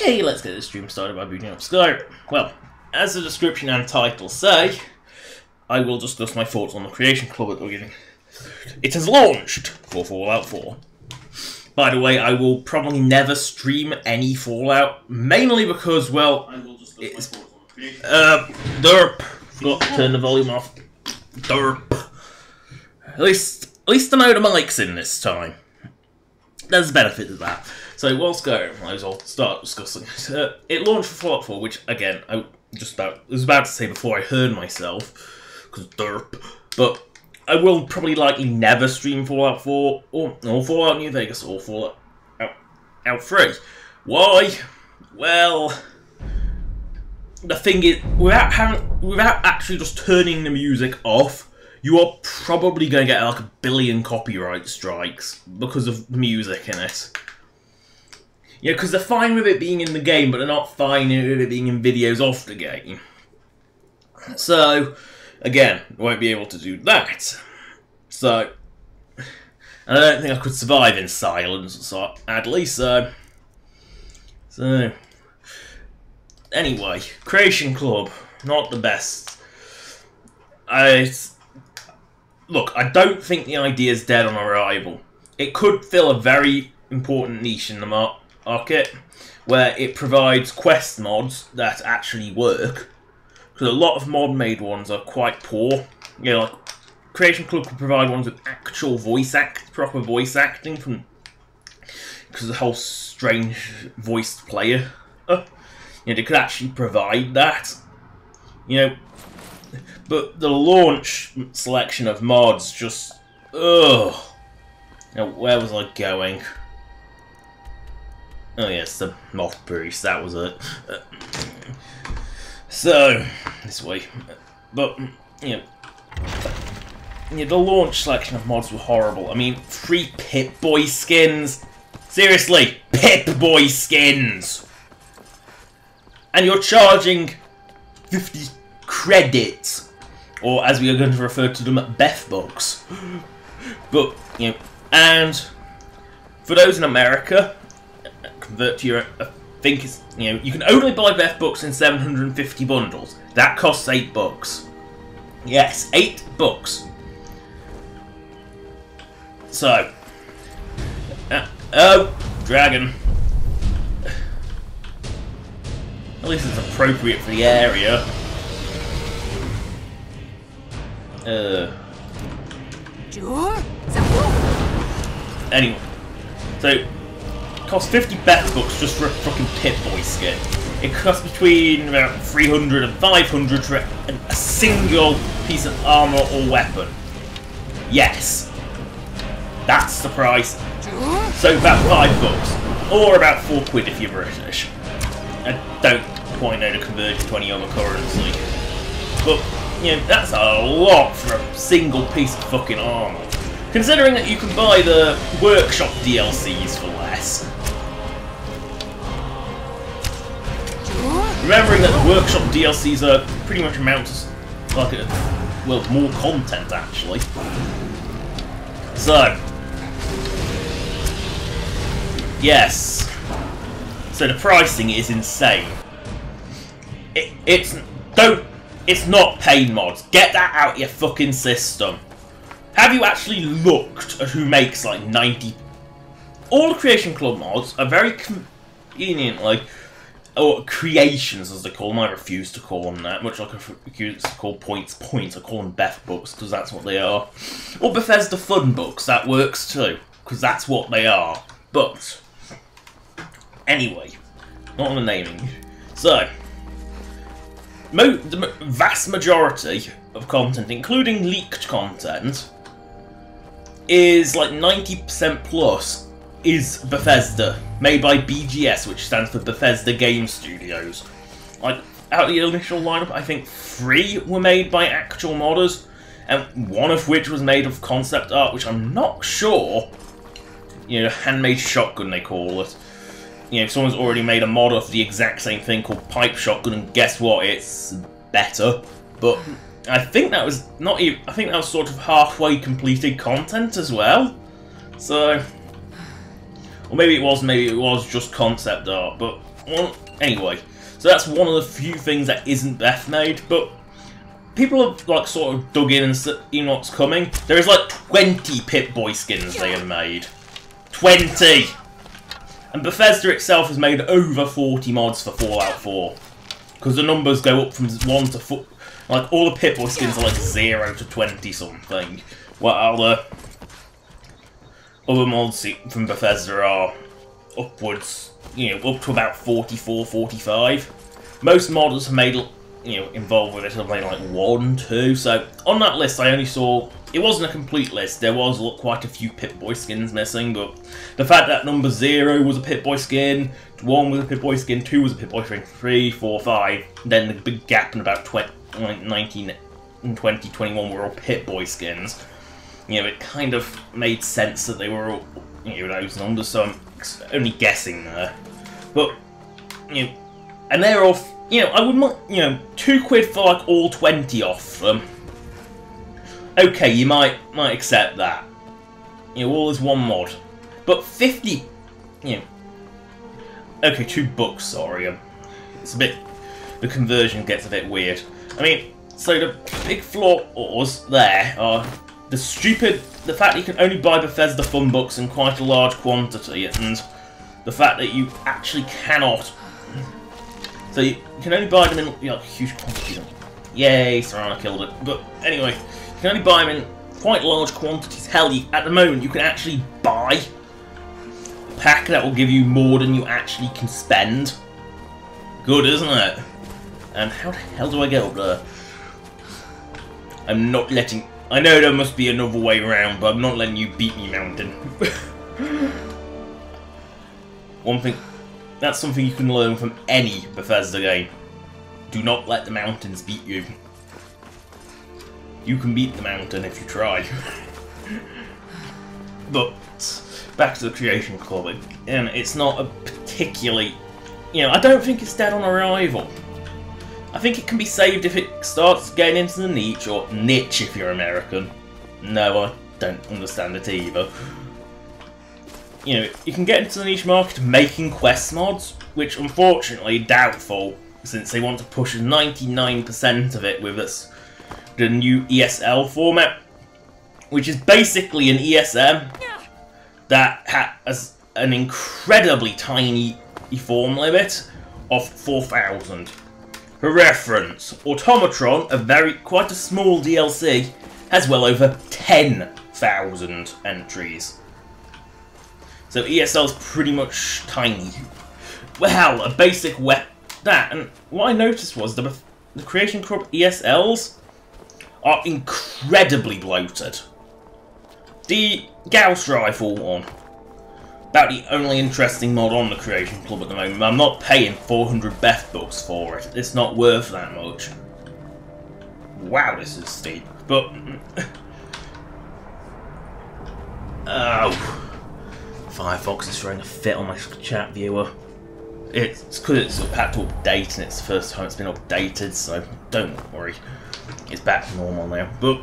Okay, let's get this stream started by booting up Skyrim. Well, as the description and title say, I will discuss my thoughts on the Creation Club at the beginning. It has launched for Fallout 4. By the way, I will probably never stream any Fallout, mainly because, well, I will discuss my thoughts on the Creation Club. Derp. Forgot to turn the volume off. Derp. At least I know the mic's in this time. There's a benefit to that. So, while Skyrim, I will start discussing it. It launched for Fallout 4, which, again, I was about to say before I heard myself, because derp. But I will probably likely never stream Fallout 4, or Fallout New Vegas, or Fallout 3. Why? Well, the thing is, without actually just turning the music off, you are probably going to get like 1 billion copyright strikes because of music in it. Yeah, because they're fine with it being in the game, but they're not fine with it being in videos off the game. So, again, won't be able to do that. So, I don't think I could survive in silence, so sadly, so... Anyway, Creation Club, not the best. Look, I don't think the idea is dead on arrival. It could fill a very important niche in the market, where it provides quest mods that actually work. Because a lot of mod-made ones are quite poor. You know, like, Creation Club could provide ones with actual proper voice acting, because of the whole strange voiced player. You know, they could actually provide that. You know, but the launch selection of mods just... ugh. Now, where was I going? Oh yes, the Moth Priest, that was it. So, this way. But, you know, the launch selection of mods were horrible. I mean, free Pip-Boy skins? Seriously, Pip-Boy skins! And you're charging 50 credits. Or, as we are going to refer to them, Beth bucks. But, you know, and for those in America, convert to your, I think it's, you know, you can only buy Beth books in 750 bundles. That costs $8. Yes, $8. So, oh, dragon. At least it's appropriate for the area. Anyway, so it costs 50 Beth bucks just for a fucking Pip-Boy skin. It costs between about 300 and 500 for a single piece of armor or weapon. Yes, that's the price. So about $5, or about £4 if you're British. I don't quite know the conversion to any other currency, but you know, that's a lot for a single piece of fucking armor. Considering that you can buy the workshop DLCs for less. Remembering that the workshop DLCs are pretty much amount to like well, more content actually. So, yes. So the pricing is insane. It's not paid mods. Get that out of your fucking system. Have you actually looked at who makes like 90? All the Creation Club mods are very convenient, like, or creations as they call them. I refuse to call them that, much like I refuse to call points. I call them Beth books because that's what they are. Or Bethesda Fun books, that works too, because that's what they are. But anyway, not on the naming. So, the vast majority of content, including leaked content, is like 90% plus is Bethesda, made by BGS, which stands for Bethesda Game Studios. Like, out of the initial lineup, I think 3 were made by actual modders, and 1 of which was made of concept art, which I'm not sure, you know, handmade shotgun they call it. You know, someone's already made a mod of the exact same thing called Pipe Shotgun, and guess what? It's better. But I think that was not even. I think that was sort of halfway completed content as well. So, Or maybe it was just concept art, but, well, anyway. So that's one of the few things that isn't Beth made, but people have, like, sort of dug in and seen what's coming. There is, like, 20 Pip-Boy skins they have made. 20! And Bethesda itself has made over 40 mods for Fallout 4. Because the numbers go up from 1 to 4. Like, all the Pip-Boy skins are like 0 to 20 something. While the other mods from Bethesda are upwards, you know, up to about 44, 45. Most modders have made, you know, involved with it have made like 1, 2. So, on that list I only saw, it wasn't a complete list, there was quite a few Pip-Boy skins missing, but the fact that number 0 was a Pip-Boy skin, 1 was a Pip-Boy skin, 2 was a Pip-Boy skin, 3, 4, 5, then the big gap in about 19 and 2021 were all Pip-Boy skins. You know, it kind of made sense that they were all, you know, those numbers, so I'm only guessing there. But, you know, and they're off, you know, I wouldn't, you know, £2 for like all 20 off them. Okay, you might accept that. You know, all is one mod. But 50, you know, okay, $2, sorry. It's a bit, the conversion gets a bit weird. I mean, so the big flaws there are the fact that you can only buy Bethesda fun books in quite a large quantity, and the fact that you actually cannot. So you can only buy them in, you know, huge quantities. Yay, Serrano killed it. But anyway, you can only buy them in quite large quantities. Hell, at the moment you can actually buy a pack that will give you more than you actually can spend. Good, isn't it? And how the hell do I get up there? I'm not letting... I know there must be another way around, but I'm not letting you beat me, Mountain. One thing... That's something you can learn from any Bethesda game. Do not let the mountains beat you. You can beat the mountain if you try. But, back to the Creation Club, and it's not a particularly... You know, I don't think it's dead on arrival. I think it can be saved if it starts getting into the niche, or niche if you're American. No, I don't understand it either. You know, you can get into the niche market making quest mods, which unfortunately doubtful, since they want to push 99% of it with the new ESL format, which is basically an ESM that has an incredibly tiny form limit of 4,000. For reference, Automatron, quite a small DLC, has well over 10,000 entries. So ESL's pretty much tiny. Well, a basic and what I noticed was the Creation Club ESLs are incredibly bloated. The Gauss Rifle one, about the only interesting mod on the Creation Club at the moment. I'm not paying 400 Beth bucks for it. It's not worth that much. Wow, this is steep. But oh. Firefox is throwing a fit on my chat viewer. It's because it's had to update and it's the first time it's been updated, so don't worry. It's back to normal now. But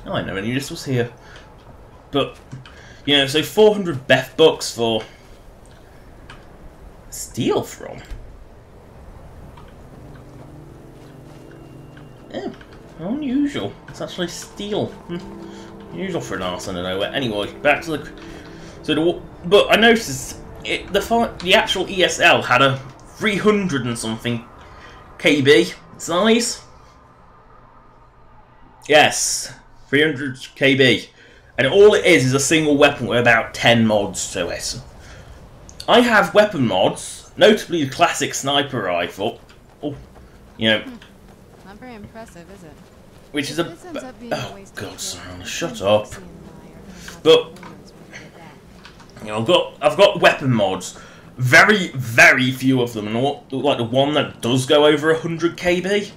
I know any this was here. But you know, so 400 Beth bucks for steal from. Yeah, unusual. It's actually steal. Unusual for an arson, I know. Anyway, back to the. But I noticed the actual ESL had a 300 and something KB size. Yes, 300 KB, and all it is a single weapon with about 10 mods to it. I have weapon mods, notably the classic sniper rifle. Oh, you know. Not very impressive, is it? Which is a. Oh God, Serrano, shut up. But you know, I've got weapon mods, very few of them, and like the one that does go over 100 KB.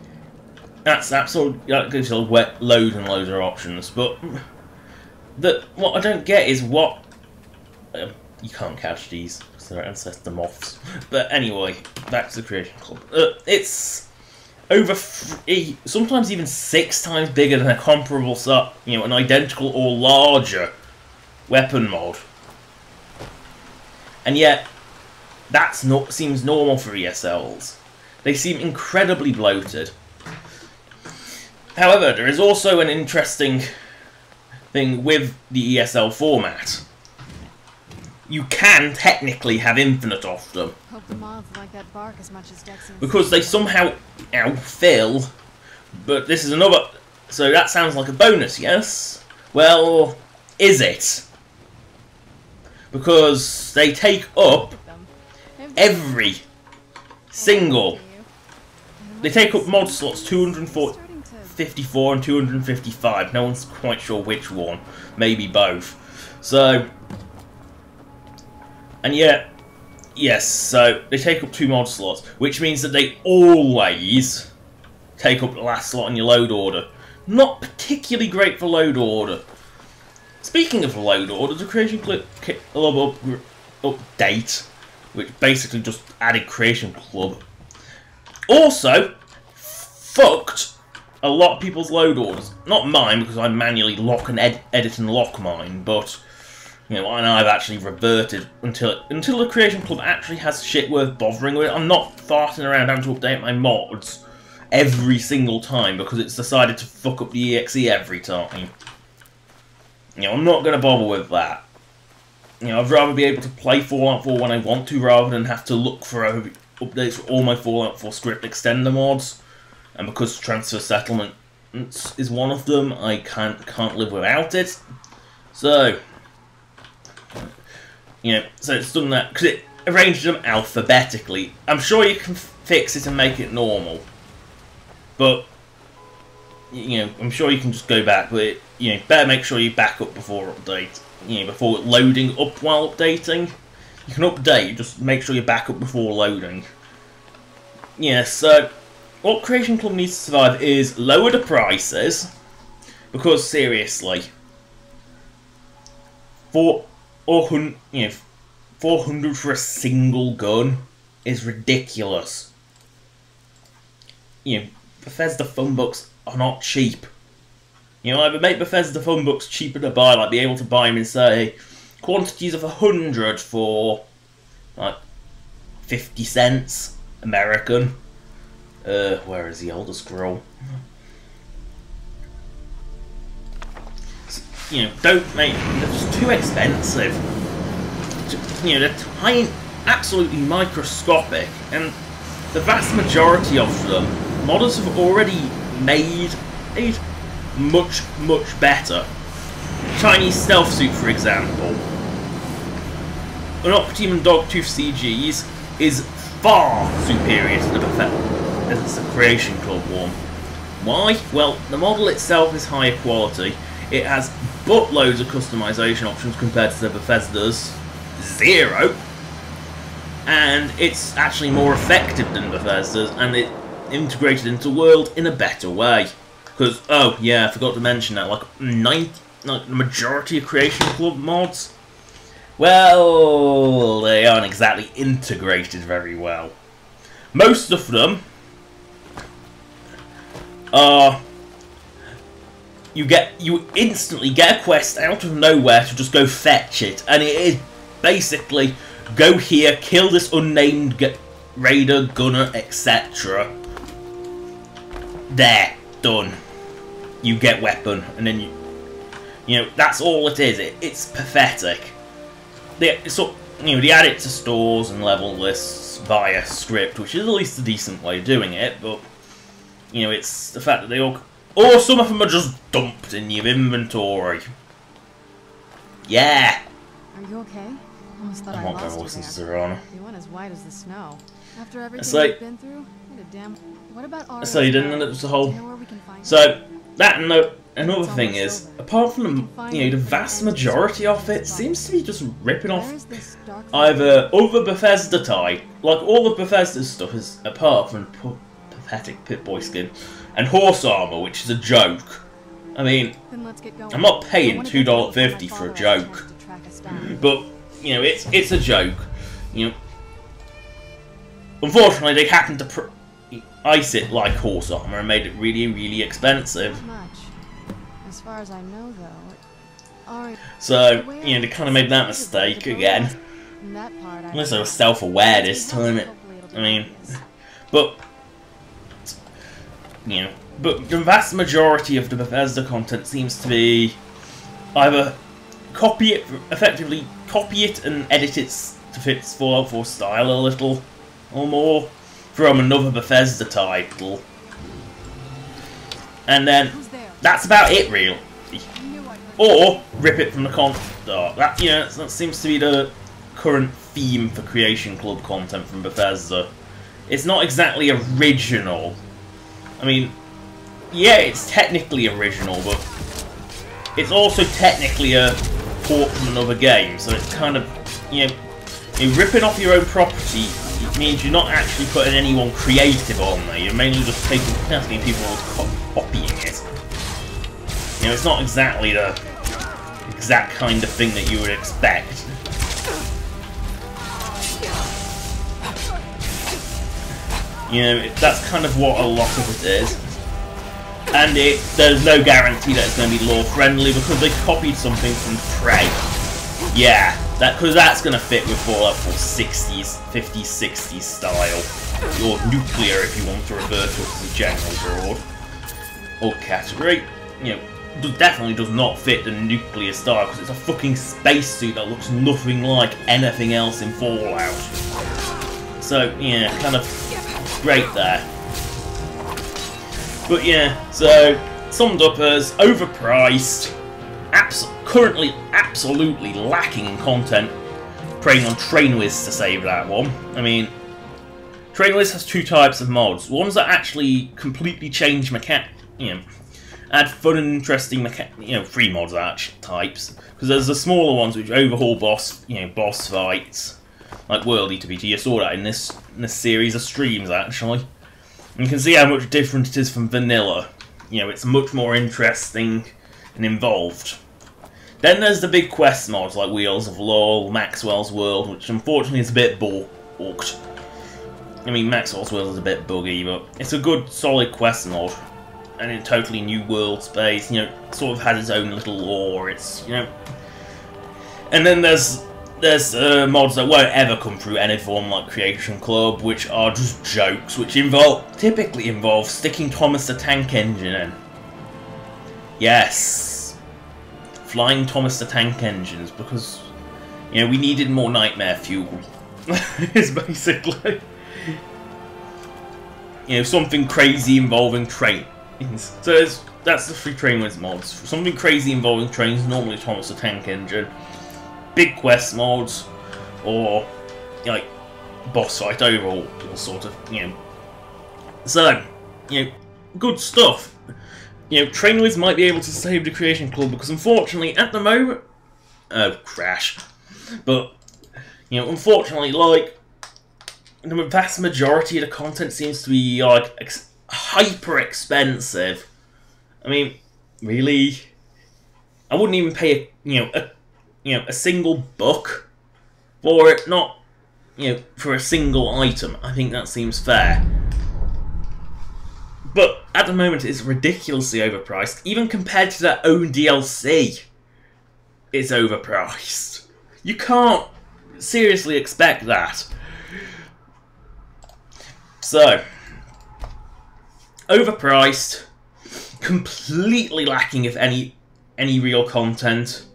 That gives you a load and loads of options. But what I don't get is what you can't catch these because they're ancestor moths. But anyway, back to the Creation Club. It's over 3, sometimes even 6 times bigger than a comparable, you know, an identical or larger weapon mod. And yet, that's not seems normal for ESLs. They seem incredibly bloated. However, there is also an interesting thing with the ESL format. You can technically have infinite of them. Hope the moths like that bark as much as Dex and Because they somehow fill. But this is another... So that sounds like a bonus, yes? Well, is it? Because they take up every single... They take up mod slots 254 and 255. No one's quite sure which one. Maybe both. So... And yet, yes, so they take up 2 mod slots, which means that they always take up the last slot in your load order. Not particularly great for load order. Speaking of load order, the Creation Club update, which basically just added Creation Club, also fucked a lot of people's load orders. Not mine, because I manually lock and edit and lock mine, but... You know, and I've actually reverted until the Creation Club actually has shit worth bothering with. I'm not farting around having to update my mods every single time because it's decided to fuck up the EXE every time. You know, I'm not going to bother with that. You know, I'd rather be able to play Fallout 4 when I want to rather than have to look for updates for all my Fallout 4 script extender mods. And because Transfer Settlement is one of them, I can't live without it. So... You know, so it's done that because it arranged them alphabetically. I'm sure you can fix it and make it normal, but you know, I'm sure you can just go back. But you know, better make sure you back up before update. You know, before loading up while updating. You can update, just make sure you back up before loading. Yeah. So what Creation Club needs to survive is lower the prices, because seriously, 400 for a single gun is ridiculous. You know, Bethesda funbucks are not cheap. You know, either make Bethesda funbucks cheaper to buy, like be able to buy them in, say, quantities of 100 for, like, 50 cents American. Where is the Elder Scroll? You know, don't make them, they're just too expensive. You know, they're tiny, absolutely microscopic, and the vast majority of them, modders have already made much, much better. Chinese Stealth Suit, for example. An Optimum and Dogtooth CGs is far superior to the Creation Club one. Why? Well, the model itself is higher quality. It has buttloads of customization options compared to the Bethesda's 0, and it's actually more effective than Bethesda's, and it integrated into the world in a better way. Because, oh yeah, I forgot to mention that, like the majority of Creation Club mods, well, they aren't exactly integrated very well. Most of them are... You instantly get a quest out of nowhere to just go fetch it, and it is basically go here, kill this unnamed raider, gunner, etc. There, done. You get weapon, and then you know that's all it is. It's pathetic. They add it to stores and level lists via script, which is at least a decent way of doing it. But you know, it's the fact that they all. Or some of them are just dumped in your inventory. Yeah. Are you okay? Almost thought I'm I not going to lost listen you to there. Serrano. You went as white as the snow. After everything So, we've been through, what a damn. What about our? So you didn't know that was the whole. Do you know where we can find So that and another It's thing almost is, over. apart We can from find you know it, the but vast it ends majority with of it seems to be just ripping Where off is this dark either other Bethesda type, like all of Bethesda's stuff is apart from pathetic Pip-Boy skin and horse armor, which is a joke. I mean, Then let's get going. I'm not paying I wanna get $2.50 my for a father has joke. chance to track us down. But you know, it's a joke. You know, unfortunately, they happened to ice it like horse armor and made it really, really expensive. Not much. As far as I know, though. So you know, they kind of made that mistake again. That part I Unless they were self-aware this time. I mean, but you know, but the vast majority of the Bethesda content seems to be either effectively copy it and edit it to fit Fallout 4 style a little or more from another Bethesda title, and then that's about it, really. Or rip it from the content. That, you know, that seems to be the current theme for Creation Club content from Bethesda. It's not exactly original. I mean, yeah, it's technically original, but it's also technically a port from another game, so it's kind of, you know, ripping off your own property. It means you're not actually putting anyone creative on there, you're mainly just taking people copying it. You know, it's not exactly the exact kind of thing that you would expect. You know, that's kind of what a lot of it is. And there's no guarantee that it's going to be lore-friendly because they copied something from Prey. Yeah, because that's going to fit with Fallout 4 60s, 50s, 60s style. Or nuclear, if you want to refer to it as a general broad. Or category. You know, definitely does not fit the nuclear style because it's a fucking spacesuit that looks nothing like anything else in Fallout. So, yeah, kind of great there. But yeah, so summed up as overpriced, currently absolutely lacking in content, preying on TrainWiz to save that one. I mean, TrainWiz has two types of mods. Ones that actually completely change add fun and interesting free mods types. Because there's the smaller ones which overhaul boss fights, like Worldy TBT. You saw that in this series of streams actually. And you can see how much different it is from vanilla. You know, it's much more interesting and involved. Then there's the big quest mods like Wheels of Law, Maxwell's World, which unfortunately is a bit balked. I mean, Maxwell's World is a bit buggy, but it's a good, solid quest mod. And a totally new world space, you know, sort of has its own little lore, it's, you know... And then there's mods that won't ever come through any form like Creation Club, which are just jokes, which typically involve sticking Thomas the Tank Engine in. Yes. Flying Thomas the Tank Engines, because, you know, we needed more nightmare fuel. It's basically... You know, something crazy involving trains. So that's the three TrainWiz mods. Something crazy involving trains, normally Thomas the Tank Engine. Big quest mods, or like boss fight overall, sort of, you know. So, you know, good stuff. You know, TrainWiz might be able to save the Creation Club because unfortunately at the moment, crash. But you know, unfortunately, like the vast majority of the content seems to be like hyper expensive. I mean, really, I wouldn't even pay a single buck for it, not, you know, for a single item. I think that seems fair. But at the moment it's ridiculously overpriced. Even compared to their own DLC, it's overpriced. You can't seriously expect that. So, overpriced, completely lacking if any real content.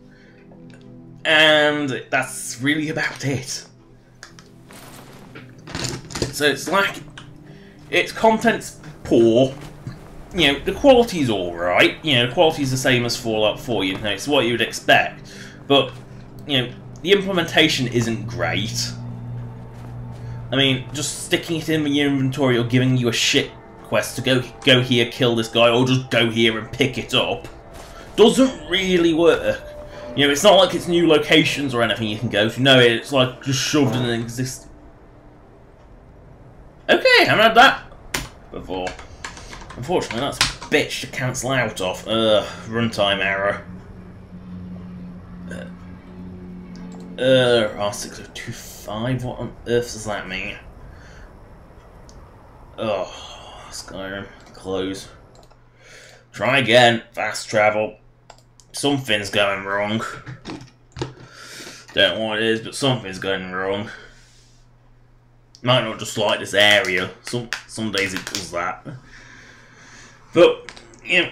And that's really about it. So it's like, its content's poor. You know, the quality's alright. You know, the quality's the same as Fallout 4, you know, it's what you would expect. But, you know, the implementation isn't great. I mean, just sticking it in your inventory or giving you a shit quest to go here, kill this guy, or just go here and pick it up, doesn't really work. You know, it's not like it's new locations or anything you can go to. No, it's like just shoved in an existing... Okay, I haven't had that before. Unfortunately, that's a bitch to cancel out of. Runtime error. R6025, what on earth does that mean? Oh, Skyrim, close. Try again, fast travel. Something's going wrong. Don't know what it is, but something's going wrong. Might not just like this area. Some days it does that. But, you know,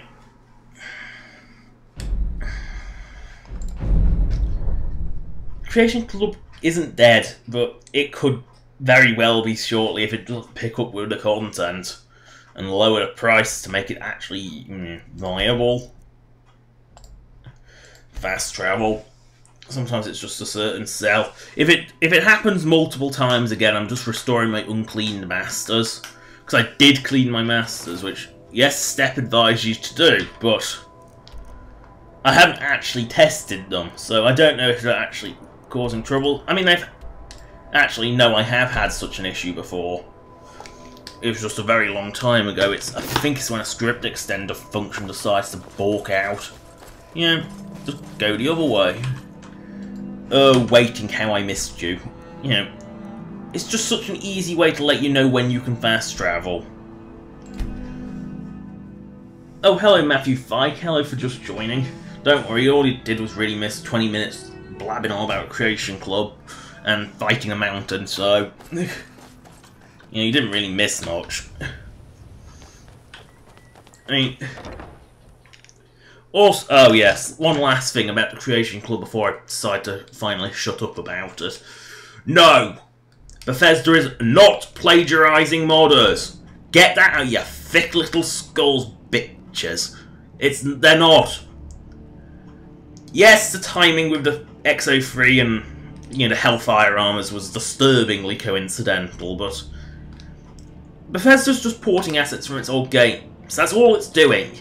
Creation Club isn't dead, but it could very well be shortly if it doesn't pick up with the content and lower the price to make it actually viable. Fast travel. Sometimes it's just a certain sell. If it happens multiple times again, I'm just restoring my uncleaned masters. Because I did clean my masters, which, yes, Step advised you to do, but I haven't actually tested them, so I don't know if they're actually causing trouble. I mean, I have had such an issue before. It was just a very long time ago. I think it's when a script extender function decides to balk out. You know, just go the other way. Waiting, how I missed you. You know, it's just such an easy way to let you know when you can fast travel. Oh, hello Matthew Fike, hello for just joining. Don't worry, all you did was really miss 20 minutes blabbing all about Creation Club and fighting a mountain, so you know, you didn't really miss much. I mean, also, oh yes, one last thing about the Creation Club before I decide to finally shut up about it. No! Bethesda is not plagiarising modders! Get that out of your thick little skulls, bitches. They're not. Yes, the timing with the XO3 and, you know, the Hellfire armors was disturbingly coincidental, but Bethesda's just porting assets from its old games. That's all it's doing.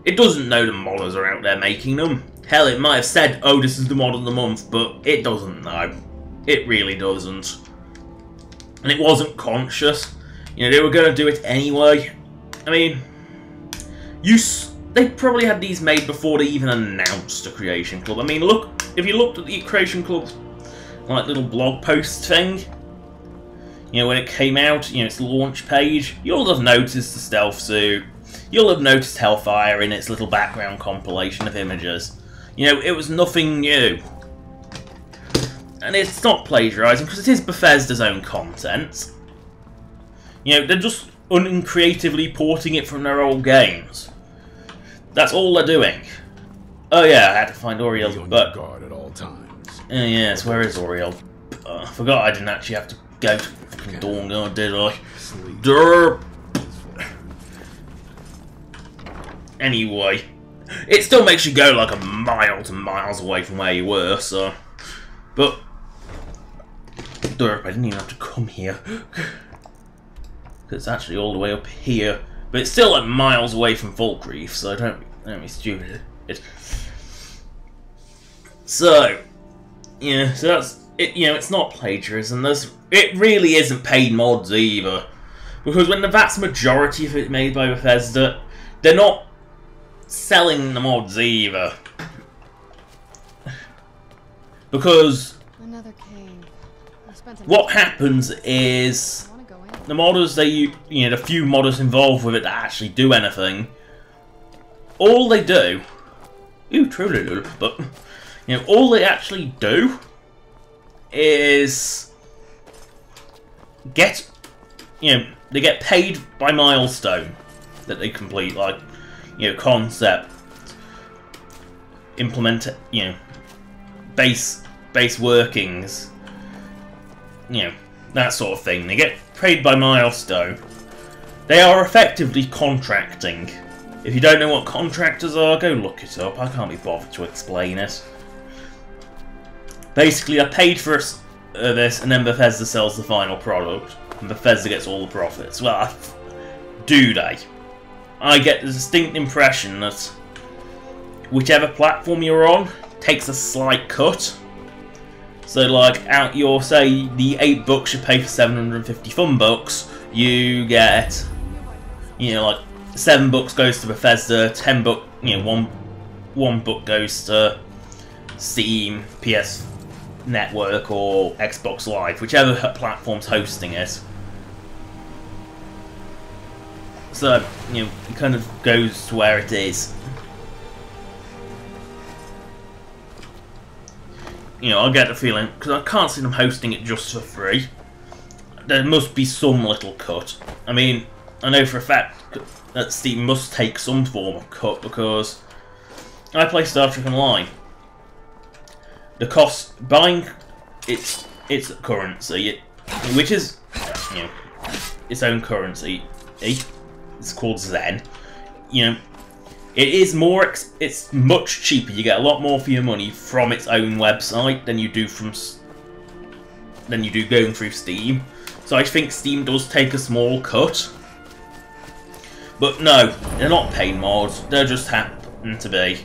It doesn't know the modders are out there making them. Hell, it might have said, oh, this is the mod of the month, but it doesn't know. It really doesn't. And it wasn't conscious. You know, they were going to do it anyway. I mean, they probably had these made before they even announced the Creation Club. I mean, look, if you looked at the Creation Club, like, little blog post thing, you know, when it came out, you know, its launch page, you'll have noticed the stealth suit. You'll have noticed Hellfire in its little background compilation of images. You know, it was nothing new. And it's not plagiarising, because it is Bethesda's own content. You know, they're just uncreatively porting it from their old games. That's all they're doing. Oh yeah, I had to find Oriel's butt. Guard at all times. Yes, where is Oriel? I forgot I didn't actually have to go to fucking Dawnguard, did I? Derp! Anyway, it still makes you go like a mile to miles away from where you were, so... But... Derp, I didn't even have to come here. It's actually all the way up here. But it's still like miles away from Falkreath, so don't be stupid. So... Yeah, so that's... You know, it's not plagiarism. It really isn't paid mods either. Because when the vast majority of it made by Bethesda, they're not selling the mods either. Because Another cave. what happens is the modders, you know, the few modders involved with it that actually do anything, all they do, but you know, all they actually do is get, you know, they get paid by milestone that they complete, like, you know, concept, implement, you know, base workings, you know, that sort of thing. They get paid by milestone. They are effectively contracting. If you don't know what contractors are, go look it up. I can't be bothered to explain it. Basically, they're paid for this, and then Bethesda sells the final product, and Bethesda gets all the profits. Well, do they? I get the distinct impression that whichever platform you're on takes a slight cut. So, like, out your, say, the $8 you pay for 750 fun bucks, you get, you know, like, $7 goes to Bethesda, $10, you know, one book goes to Steam, PS Network, or Xbox Live, whichever platform's hosting it. So, you know, it kind of goes to where it is. you know, I get the feeling, because I can't see them hosting it just for free. There must be some little cut. I mean, I know for a fact that Steam must take some form of cut, because I play Star Trek Online. The cost, buying its currency, which is, you know, its own currency, it's called Zen, you know, it is more, it's much cheaper. You get a lot more for your money from its own website than you do going through Steam. So I think Steam does take a small cut. But no, they're not paying mods. They just happen to be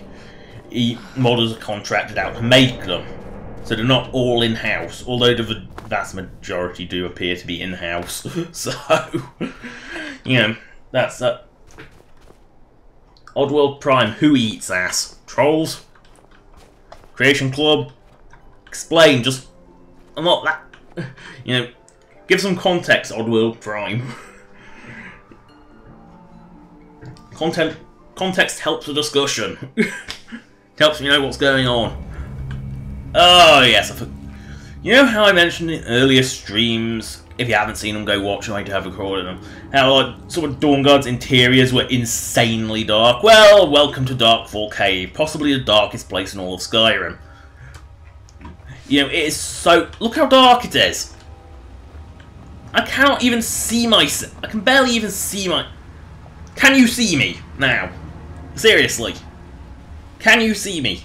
modders are contracted out to make them. So they're not all in-house, although the vast majority do appear to be in-house. So, you know, that's that. Oddworld Prime, who eats ass? Trolls? Creation Club? Explain, just... I'm not that... You know, give some context, Oddworld Prime. Context helps the discussion. Helps me know what's going on. Oh, yes, you know how I mentioned in earlier streams, if you haven't seen them, go watch them, I have recorded them, how like, sort of Dawnguard's interiors were insanely dark? Well, welcome to Darkfall Cave, possibly the darkest place in all of Skyrim. You know, it is so... Look how dark it is! I cannot even see myself. I can barely even see my... Can you see me now? Seriously. Can you see me?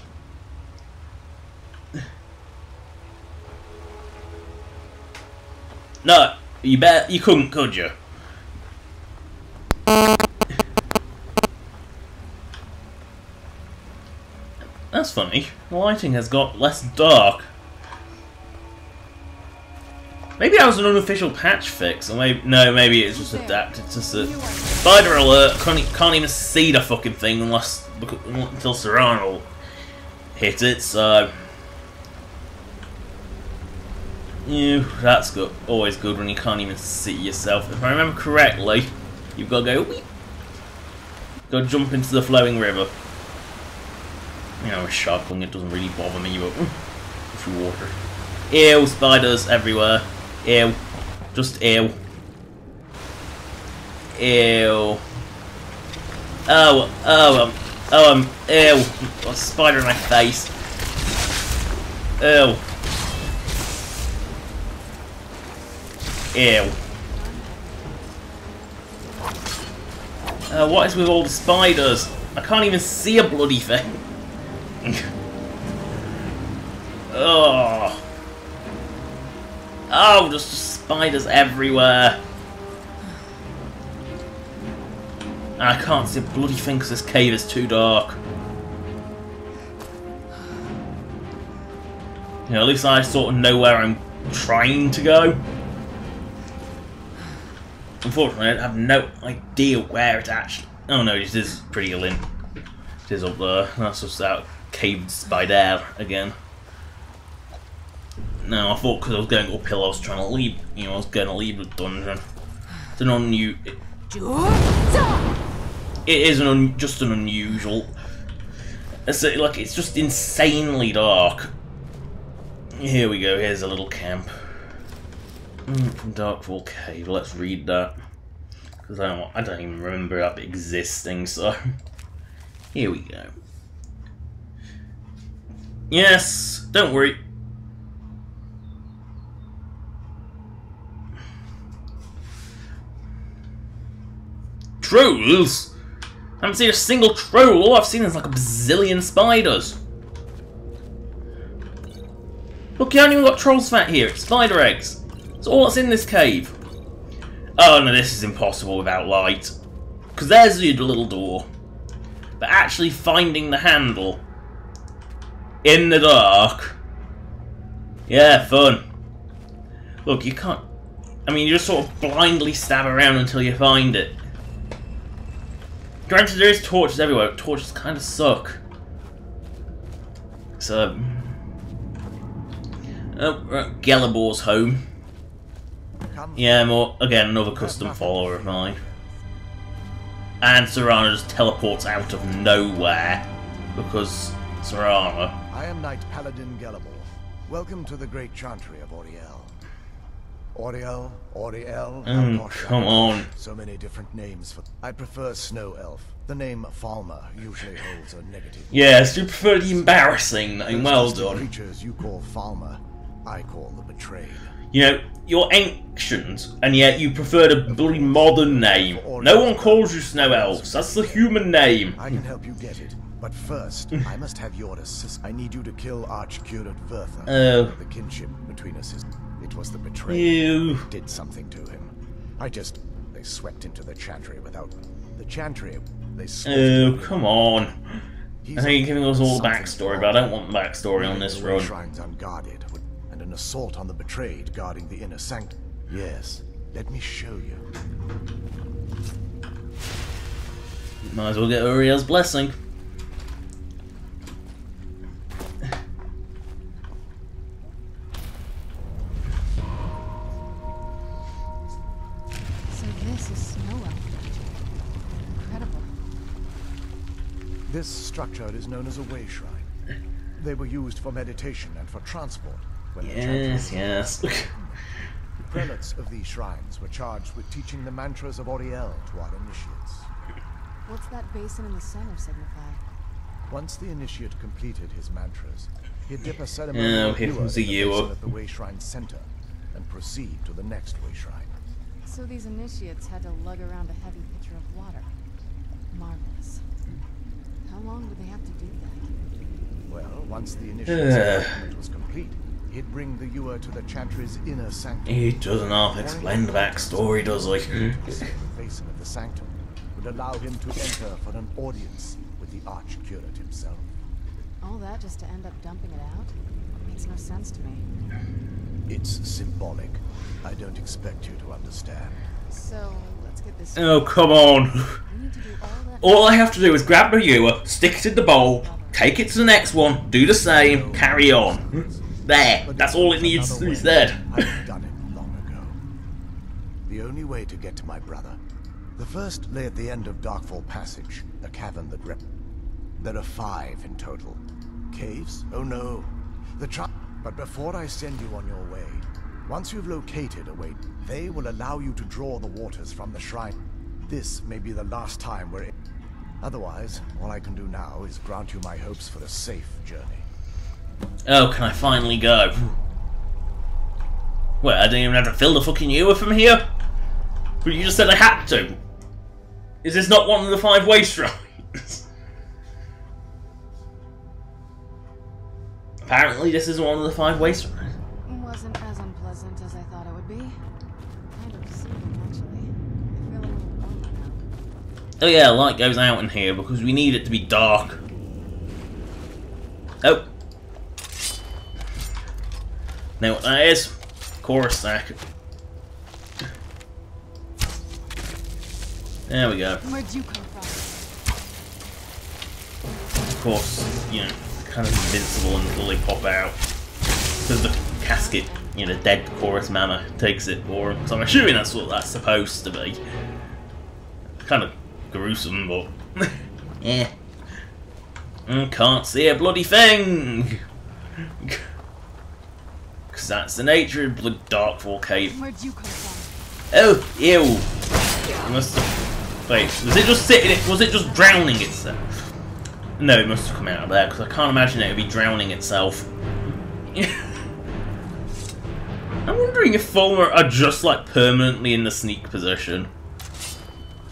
No, you couldn't, could you? That's funny. The lighting has got less dark. Maybe that was an unofficial patch fix, or maybe maybe it's just adapted to spider alert. Can't even see the fucking thing until Serrano hit it. So. Yeah, that's good. Always good when you can't even see yourself. If I remember correctly, you've got to go. Whee! Got to jump into the flowing river. You know, a shark lung, it doesn't really bother me, but through water. Ew, spiders everywhere. Ew, just ew. Ew. Ew. A spider in my face. Ew. Ew. What is with all the spiders? I can't even see a bloody thing. Oh. Oh, just spiders everywhere. I can't see a bloody thing because this cave is too dark. You know, at least I sort of know where I'm trying to go. Unfortunately, I have no idea where it actually... Oh no, it is pretty in. It is up there. That's just that caved spider again. No, I thought because I was going uphill, I was trying to leave. You know, I was going to leave the dungeon. It's an It is just an unusual. Like it's just insanely dark. Here we go. Here's a little camp. From Darkfall Cave. Let's read that because I don't even remember that existing. So here we go. Yes, don't worry. Trolls? I haven't seen a single troll. All I've seen is like a bazillion spiders. Look, you haven't even got troll's fat here. It's spider eggs. It's all that's in this cave. Oh no, this is impossible without light. Because there's the little door. But actually finding the handle in the dark. Yeah, fun. Look, you can't... I mean, you just sort of blindly stab around until you find it. Granted, there is torches everywhere, but torches kind of suck. So... Oh, we're at Gelibor's home. Yeah, again, another custom follower of mine. And Serrano just teleports out of nowhere because Serrano. I am Knight Paladin Gelibor. Welcome to the great chantry of Auriel. Auriel, come on. So many different names for... I prefer Snow Elf. The name Falmer usually holds a negative... Yes, you prefer the embarrassing name. Well done. Creatures you call Falmer, I call the betrayed. You know, you're ancient, and yet you prefer the bloody modern name. No one calls you Snow Elves. That's the human name. I can help you get it, but first, I must have your assist. I need you to kill Archcurate Vertha. Oh. The kinship between us is... It was the betrayed. Ew. Did something to him. They swept into the chantry without... The chantry, they... Oh, come on. I think you're giving us all the backstory, but I don't want the backstory on this run. Shrines unguarded, and an assault on the betrayed guarding the inner sanctum. Yes, let me show you. Might as well get Uriel's blessing. So this is Snow Elf. Incredible. This structure is known as a way shrine. They were used for meditation and for transport. When Yes. Prelates of these shrines were charged with teaching the mantras of Auriel to our initiates. What's that basin in the center signify? Once the initiate completed his mantras, he'd dip a ceremonial ewer at the way shrine center and proceed to the next way shrine. So these initiates had to lug around a heavy pitcher of water. Marvelous. How long would they have to do that? Well, once the initiate's was complete, he'd bring the ewer to the chantry's inner sanctum. He doesn't half explain the backstory, does he? The basin of the sanctum would allow him to enter for an audience with the Archcurate himself. All that just to end up dumping it out? Makes no sense to me. It's symbolic. I don't expect you to understand. So, let's get this... Oh, come on. We need to do all that... All I have to do is grab the ewer, stick it in the bowl, take it to the next one, do the same, carry on. There, that's all it needs to be said. I've done it long ago. The only way to get to my brother. The first lay at the end of Darkfall Passage, a cavern that There are 5 in total. Caves? Oh no. But before I send you on your way, once you've located a way, they will allow you to draw the waters from the shrine. This may be the last time we're in. Otherwise, all I can do now is grant you my hopes for a safe journey. Oh, can I finally go? Well, I didn't even have to fill the fucking ewer from here? But you just said I had to. Is this not one of the 5 way shrines? Apparently this is one of the 5 way shrines. Wasn't as unpleasant as I thought it would be. Kind of soothing, actually. I feel a little warmer now. Oh yeah, light goes out in here because we need it to be dark. Oh. Know what that is? Chorus stack. There we go. Where'd you come from? Of course, you know, kind of invincible until they pop out. Because the casket, you know, dead chorus mama takes it for him. So I'm assuming that's what that's supposed to be. Kind of gruesome, but... yeah. Can't see a bloody thing! Because that's the nature of the Darkfall Cave. Where'd you come from? Oh, ew! It must have... Wait, was it just sitting... Was it just drowning itself? No, it must have come out of there, because I can't imagine it would be drowning itself. I'm wondering if Fulmer are just, like, permanently in the sneak position.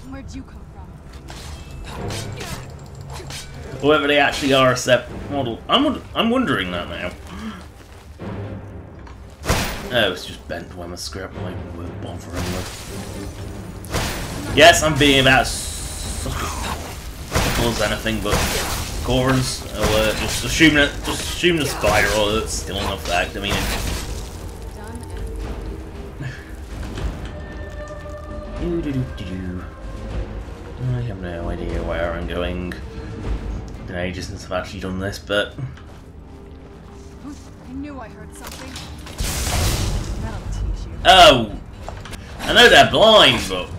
Where'd you come from? Or whether they actually are a separate model. I'm wondering that now. Oh, it's just bent when I scrap like we're bothering with. Yes, I'm being about such as anything, but Corns. Oh, just assume the spider or it's still in effect. I mean. I have no idea where I'm going. It's been ages since I've actually done this, but. I knew I heard something. That'll teach you. Oh! I know they're blind, but...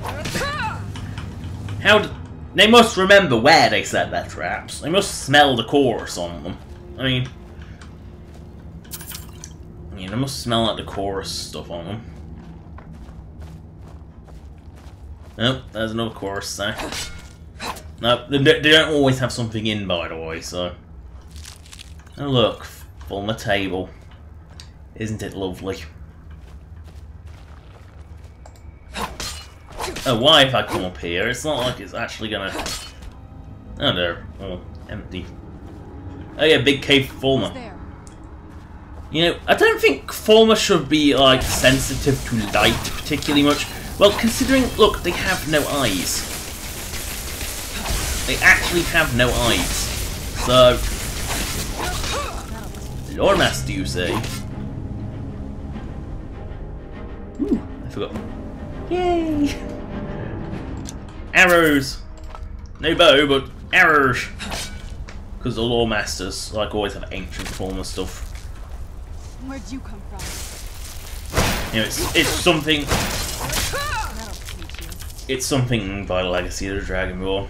How... They must remember where they set their traps. They must smell the chorus on them. I mean... mean, they must smell like the chorus stuff on them. Nope, there's another chorus there. Nope, they don't always have something in, by the way, so... Oh look, on the table. Isn't it lovely? Oh, why if I come up here? It's not like it's actually gonna... Oh, they're all empty. Oh yeah, big cave Fulmer. You know, I don't think Fulmer should be, like, sensitive to light particularly much. Well, considering, look, they have no eyes. They actually have no eyes. So... Lord Master, you say? Ooh, I forgot. Yay! Arrows! No bow, but arrows! Because the Lore Masters, like, always have ancient form of stuff. Where'd you come from? You know, it's something... It's something by the legacy of the Dragonborn.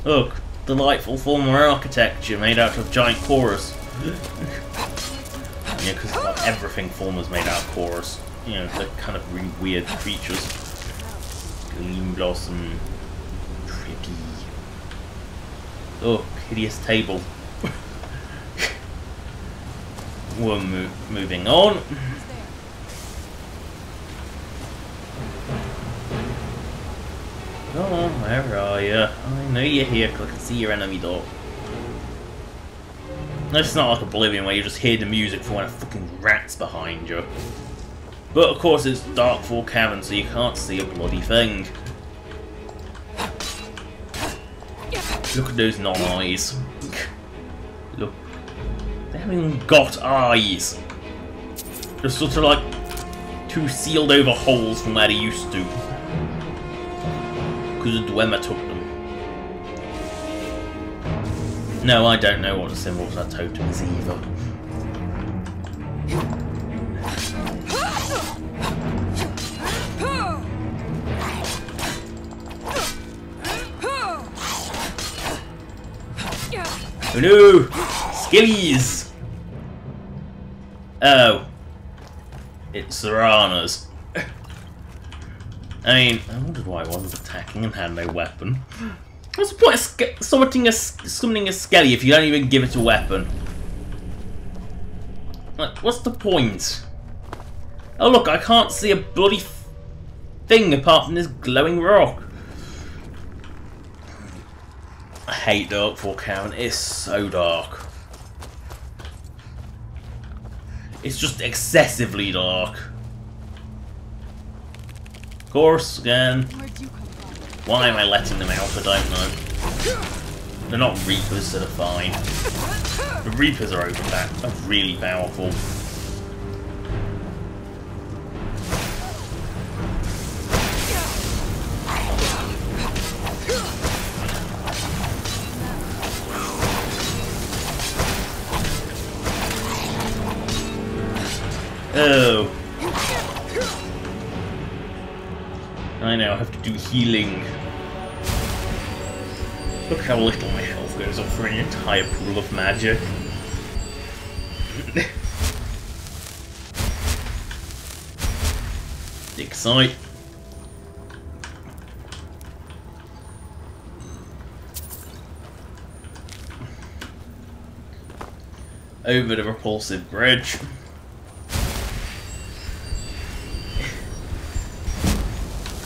Look, delightful former architecture made out of giant chorus. Yeah, because like, everything Fulmer's made out of chorus. You know, they're kind of really weird creatures. Gleam Blossom. Tricky. Oh, hideous table. We're moving on. Oh, where are you? I know you're here because I can see your enemy dog. No, it's not like Oblivion where you just hear the music from when a fucking rat's behind you. But of course it's Darkfall Cavern, so you can't see a bloody thing. Look at those non-eyes. Look. They haven't even got eyes. They're sort of like two sealed over holes from where they used to. Because the Dwemer took them. No, I don't know what the symbols are totems either. Oh no! Skillies! Oh. It's Serana's. I mean, I wondered why I wasn't attacking and had no weapon. What's the point of summoning a Skelly if you don't even give it a weapon? Like, what's the point? Oh look, I can't see a bloody thing apart from this glowing rock. I hate Darkfall Cavern, it's so dark. It's just excessively dark. Of course, again. Why am I letting them out? I don't know. They're not Reapers, so they're fine. The Reapers are really powerful. Oh. I now have to do healing. Look how little my health goes up for an entire pool of magic. Excite. Over the repulsive bridge.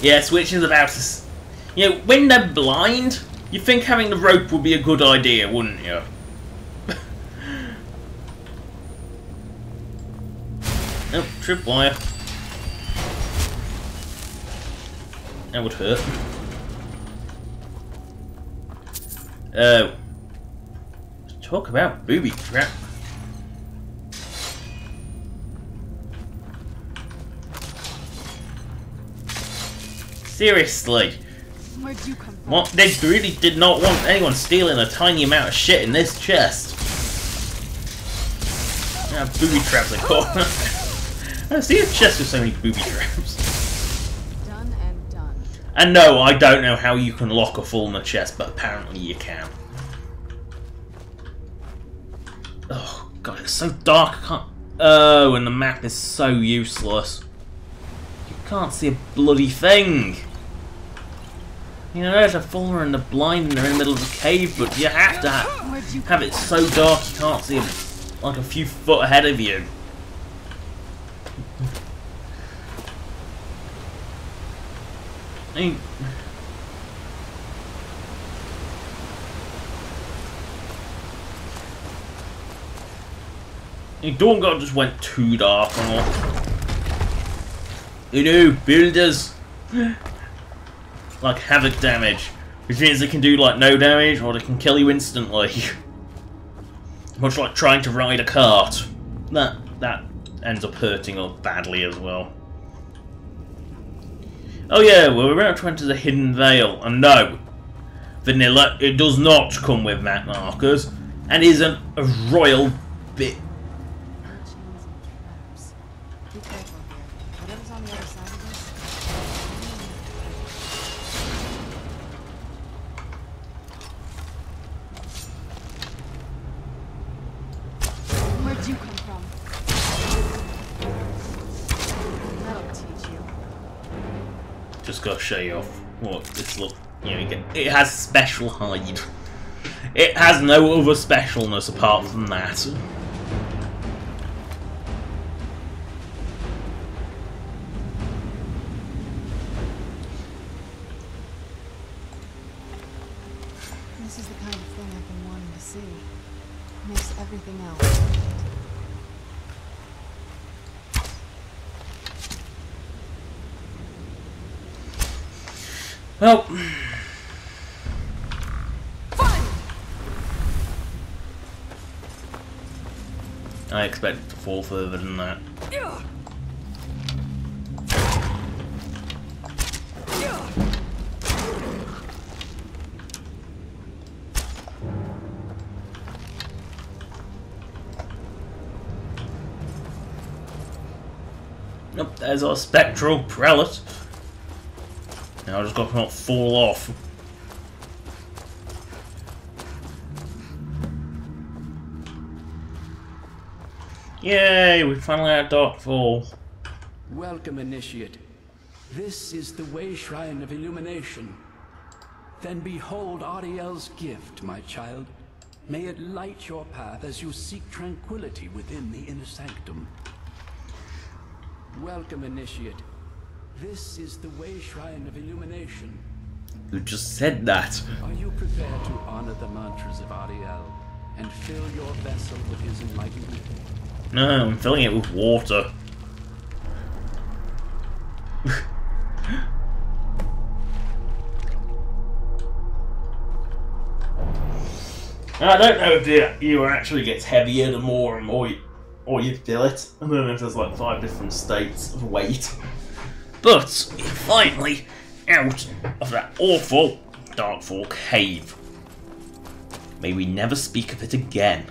Yeah, Switch is about to... You know, when they're blind, you think having the rope would be a good idea, wouldn't you? Oh, tripwire. That would hurt. Oh. Talk about booby trap. Seriously. Where'd you come from? What? They really did not want anyone stealing a tiny amount of shit in this chest. Ah, booby traps, of course. I see a chest with so many booby traps. Done and done. And no, I don't know how you can lock a Fulmer chest, but apparently you can. Oh god, it's so dark. I can't. Oh, and the map is so useless. You can't see a bloody thing. You know, there's a fuller and the blind and they're in the middle of a cave, but you have to have it so dark you can't see like a few foot ahead of you. I mean, Dawnguard just went too dark on all. You know, builders like havoc damage, which means they can do like no damage or they can kill you instantly. Much like trying to ride a cart. That ends up hurting us badly as well. Oh yeah, well we're about to enter the Hidden Vale, and no, vanilla, it does not come with map markers, and isn't a royal bit. Be careful here. Whatever's on the other side of this. Where'd you come from? That'll teach you. Just gotta show you off what this look. You know, it has special hide. It has no other specialness apart from that. This is the kind of thing I've been wanting to see. Makes everything else. Well, I expect it to fall further than that. Nope, there's our spectral prelate. Now I just got to not fall off. Yay, we finally had Darkfall. Welcome, Initiate. This is the Way Shrine of Illumination. Then behold Ariel's gift, my child. May it light your path as you seek tranquility within the inner sanctum. Welcome, Initiate. This is the Way Shrine of Illumination. You just said that. Are you prepared to honor the mantras of Ariel and fill your vessel with his enlightenment? No, I'm filling it with water. I don't know if the ewer actually gets heavier the more and more you fill it. I don't know if there's like 5 different states of weight. But you're finally out of that awful Darkfall cave. May we never speak of it again.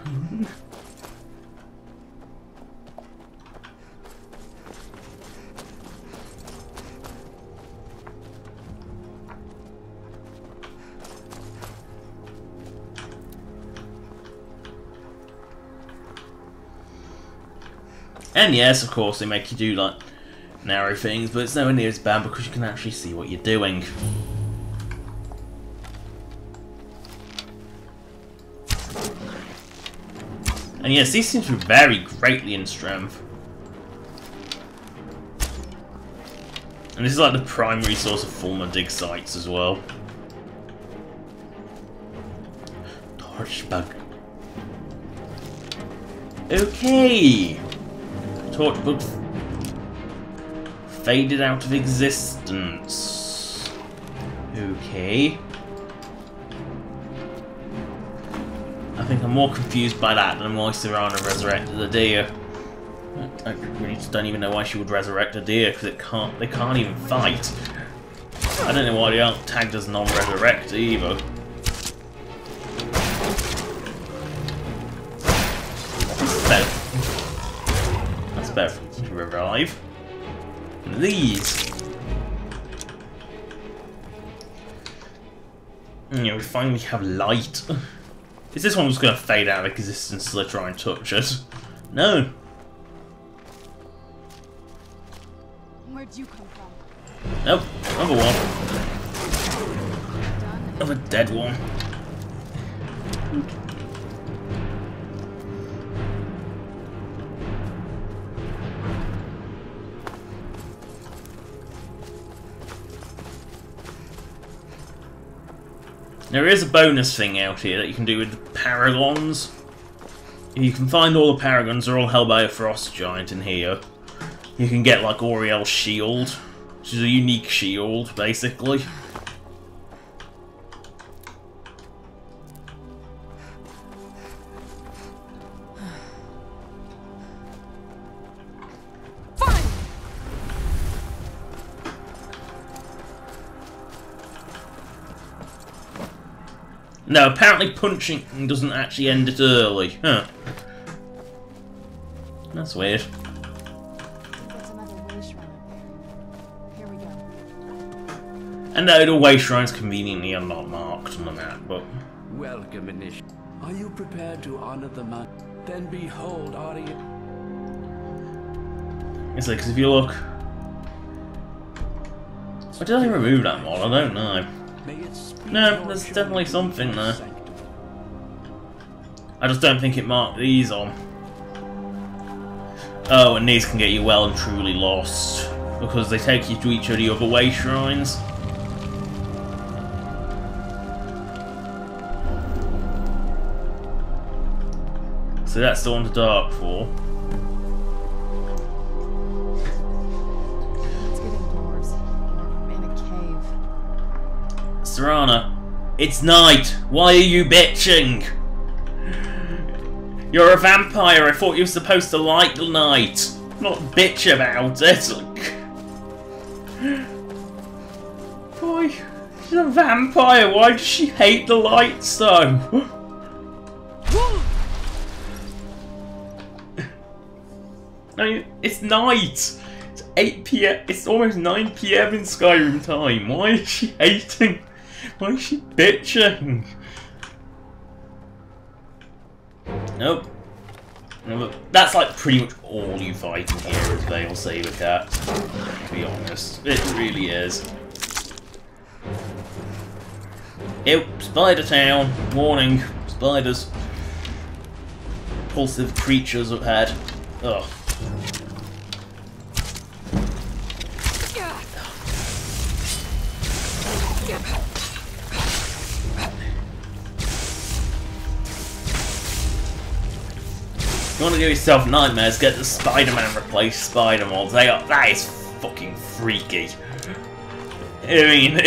And yes, of course, they make you do like narrow things, but it's nowhere near as bad because you can actually see what you're doing. And yes, these seem to vary greatly in strength. And this is like the primary source of former dig sites as well. Torchbug. Okay. Torchbug faded out of existence. Okay. I think I'm more confused by that than why Serana resurrected a deer. I really just don't even know why she would resurrect a deer, because they can't even fight. I don't know why they aren't tagged as non-resurrect either. That's better to revive. And these. You know, we finally have light. Is this one just going to fade out of existence as I try and touch it? No. Nope, another one. Done. Another dead one. There is a bonus thing out here that you can do with the paragons. If you can find all the paragons, they're all held by a frost giant in here. You can get like Oriel's shield, which is a unique shield, basically. No, apparently punching doesn't actually end it early. Huh. That's weird. That's another way shrine up there. Here we go. And no, the way shrines conveniently are not marked on the map, but... Welcome, Initiate. Are you prepared to honor the man? Then behold, Ari. It's like, 'cause if you look... Why did I remove that mod? I don't know. No, there's definitely something there. I just don't think it marked these on. Oh, and these can get you well and truly lost, because they take you to each of the other way shrines. So that's the one to dark for. Let's get indoors. We're in a cave. Serana, it's night. Why are you bitching? You're a vampire. I thought you were supposed to light the night, not bitch about it. Why? She's a vampire. Why does she hate the light so? I mean, it's night. It's 8 PM. It's almost 9 PM in Skyrim time. Why is she hating? Why is she bitching? Nope. No, that's like pretty much all you fight in here is Veil Saber Cat. To be honest, it really is. Ew, Spider Town. Warning, spiders. Repulsive creatures I've had. Ugh. If you want to give yourself nightmares, get the Spider-Man replaced Spider mods. That is fucking freaky. I mean,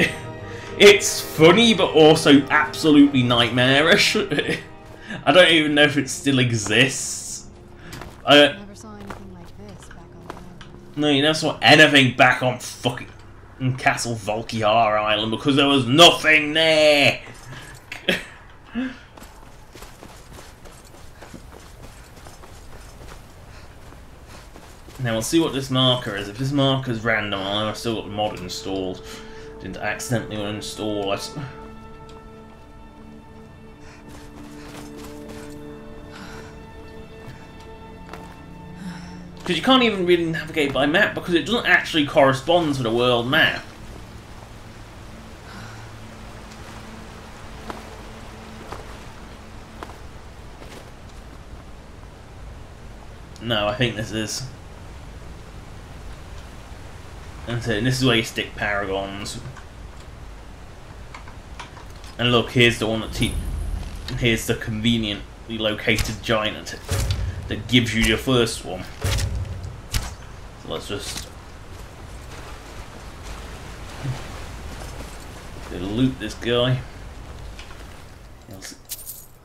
it's funny, but also absolutely nightmarish. I don't even know if it still exists. Never saw anything like this back on land. No, you never saw anything back on fucking Castle Valkyar Island because there was nothing there. Now we'll see what this marker is. If this marker is random, I've still got the mod installed. Didn't accidentally uninstall it. Because you can't even really navigate by map because it doesn't actually correspond to the world map. No, I think this is. And so this is where you stick paragons. And look, here's the one that here's the conveniently located giant that gives you your first one. So let's just loot this guy.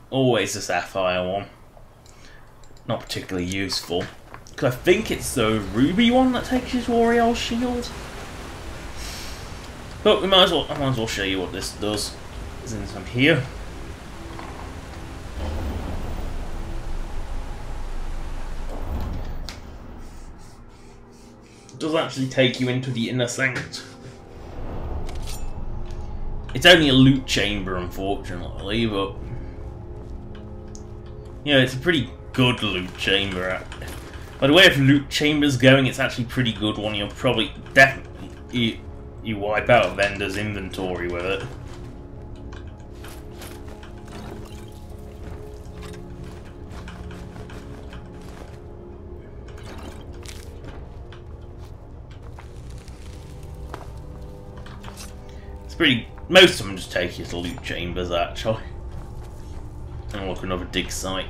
Always the sapphire one. Not particularly useful. Because I think it's the ruby one that takes you to Oriel's shield. But I might as well show you what this does. Since I'm here. It does actually take you into the inner sanct. It's only a loot chamber, unfortunately, but yeah, it's a pretty good loot chamber. By the way, if loot chamber's going, it's actually a pretty good one. You'll probably definitely you wipe out a vendor's inventory with it. It's pretty. Most of them just take you to loot chambers, actually. And look, another dig site.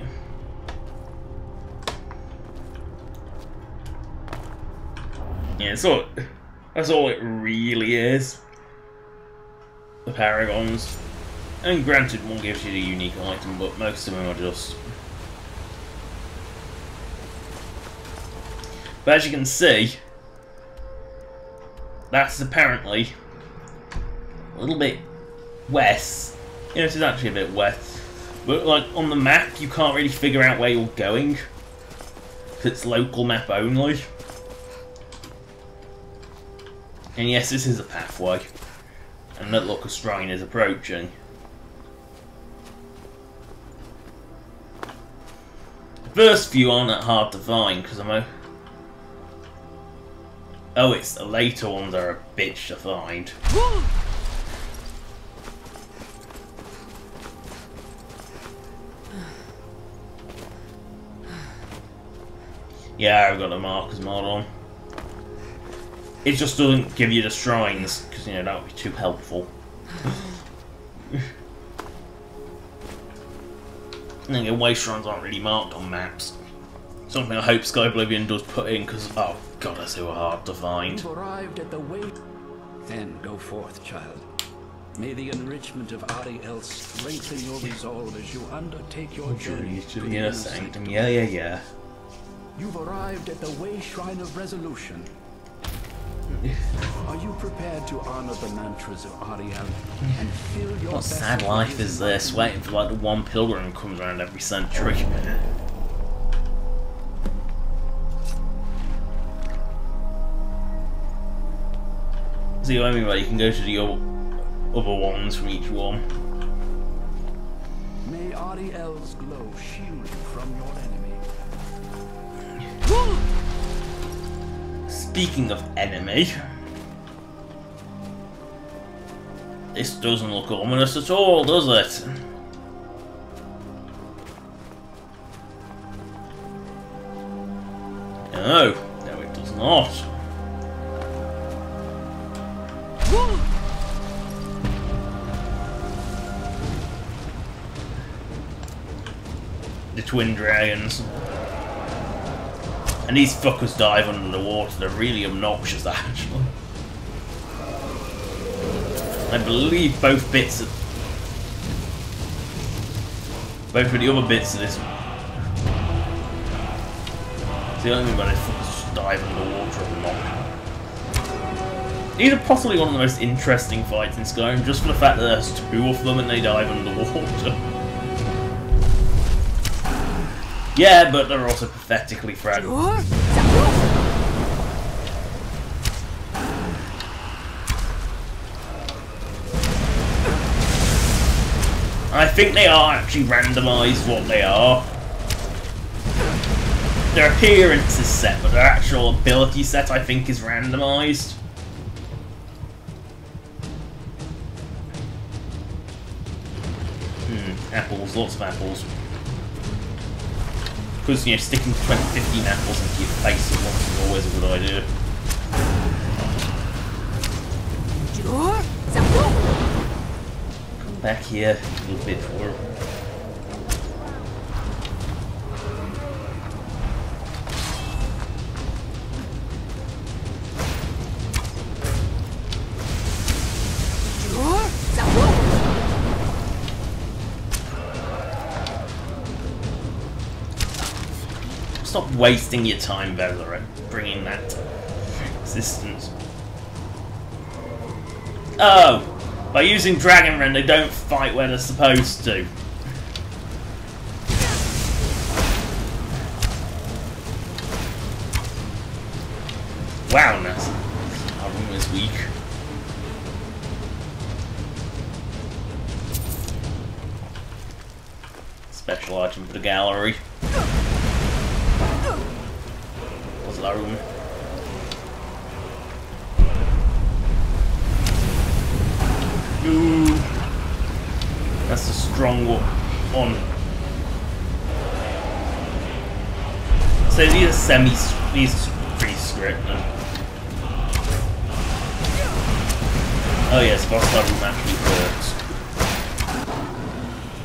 Yeah, so that's all it really is. The Paragons. And granted, one gives you the unique item, but most of them are just... But as you can see, that's apparently a little bit west. You know, it is actually a bit west. But like on the map, you can't really figure out where you're going. Because it's local map only. And yes, this is a pathway. And look, a shrine is approaching. The first few aren't that hard to find, because I'm oh, it's the later ones are a bitch to find. Yeah, I've got the markers mod on. It just doesn't give you the shrines, because, you know, that would be too helpful. And then away shrines aren't really marked on maps. Something I hope Sky Oblivion does put in, because, oh god, they're so hard to find. You've arrived at the way. Then go forth, child. May the enrichment of Ariel strengthen your resolve as you undertake your journey to the inner sanctum. Yeah. You've arrived at the way shrine of resolution. Are you prepared to honor the mantras of Ariel and fill your What sad life is this, waiting for like the one pilgrim comes around every century. So anyway, you can go to the other ones from each one. May Ariel's glow shield you from your enemy. Speaking of enemy, this doesn't look ominous at all, does it? No, it does not. The twin dragons. And these fuckers dive under the water. They're really obnoxious, actually. I believe both of the other bits of this. It's the only way they fuckers just dive under the water and not. These are possibly one of the most interesting fights in Skyrim, just for the fact that there's two of them and they dive under the water. Yeah, but they're also pathetically fragile. I think they are actually randomised what they are. Their appearance is set, but their actual ability set I think is randomised. Apples, lots of apples. Because, you know, sticking 15 apples into your face at once is always a good idea. Come back here a little bit more. Stop wasting your time, Veteran, bringing that resistance. Oh! By using Dragon Rend, they don't fight where they're supposed to. Wow, that's... Our room is weak. Special item for the gallery. What's that room? strong one. So these are these are pretty scripted. Oh yes, boss level actually works.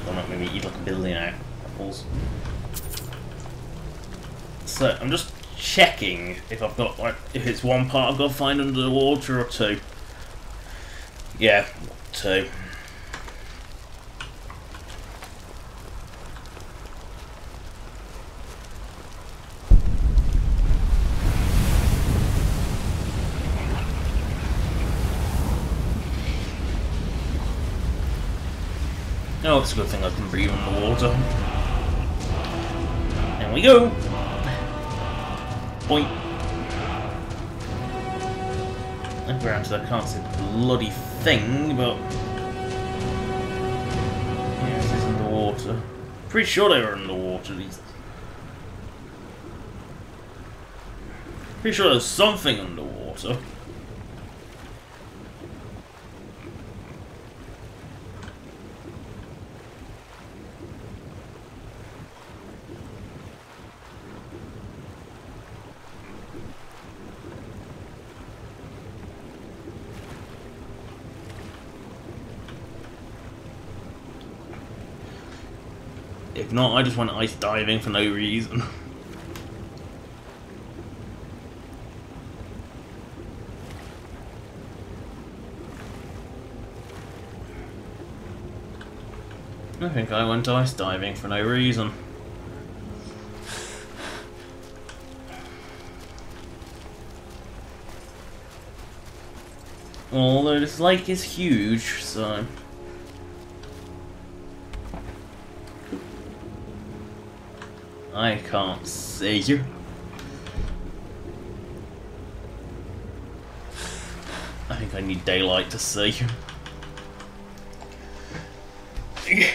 Well, not maybe eat like a billion apples. So I'm just checking if I've got like if it's one part I've got to find under the water or two. Yeah, two. Oh, it's a good thing I can breathe on the water. There we go. Point. And granted, I can't see the bloody thing, but yeah, it is underwater. Pretty sure they were underwater. These. Pretty sure there's something underwater. If not, I just went ice diving for no reason. I think I went ice diving for no reason. Although this lake is huge, so... I can't see you. I think I need daylight to see you.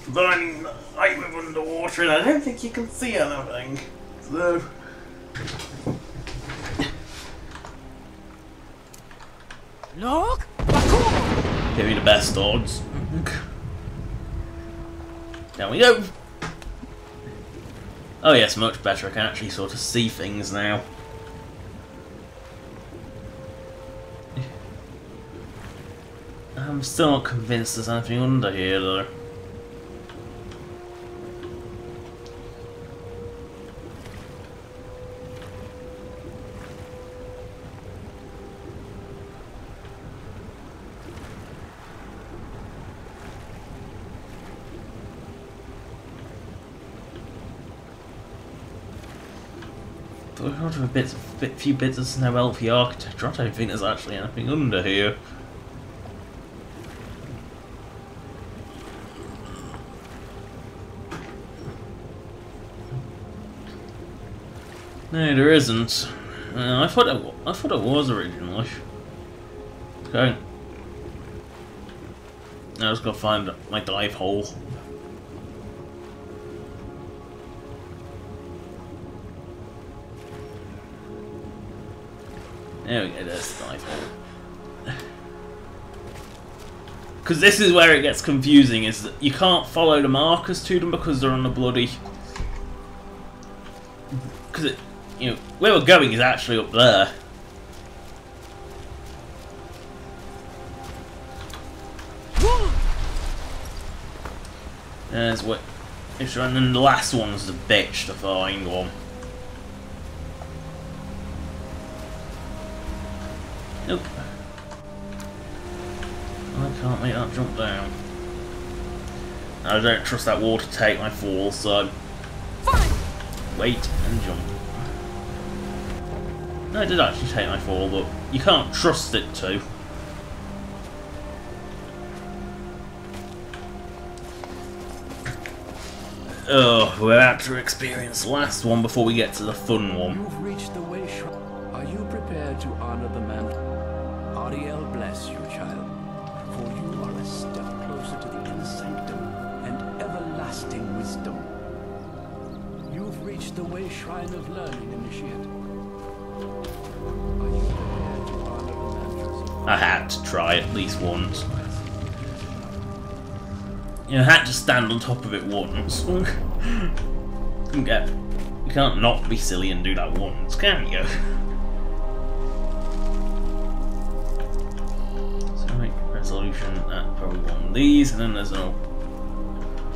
Burning light with underwater, and I don't think you can see anything. So. Look! Give me the best odds. There we go. Oh yes, much better. I can actually sort of see things now. I'm still not convinced there's anything under here though. A few bits of snow elfy architecture. I don't think there's actually anything under here. No, there isn't. I thought it was originally. Okay. Now I just gotta find my dive hole. There we go, there's the dive hole. Because this is where it gets confusing, is that you can't follow the markers to them because they're on the bloody... Because, you know, where we're going is actually up there. There's what... And then the last one's the bitch to find one. Nope. I can't make that jump down. I don't trust that wall to take my fall, so... Wait and jump. No, it did actually take my fall, but you can't trust it to. Oh, we're about to experience the last one before we get to the fun one. You've reached the way shrine. Are you prepared to honor the man? Ariel bless you, child, for you are a step closer to the inner sanctum and everlasting wisdom. You've reached the way shrine of learning, initiate. Are you prepared to honor the mantras of... I had to try at least once. You had to stand on top of it once. You can't not be silly and do that once, can you? So make resolution at probably one of these, and then there's no.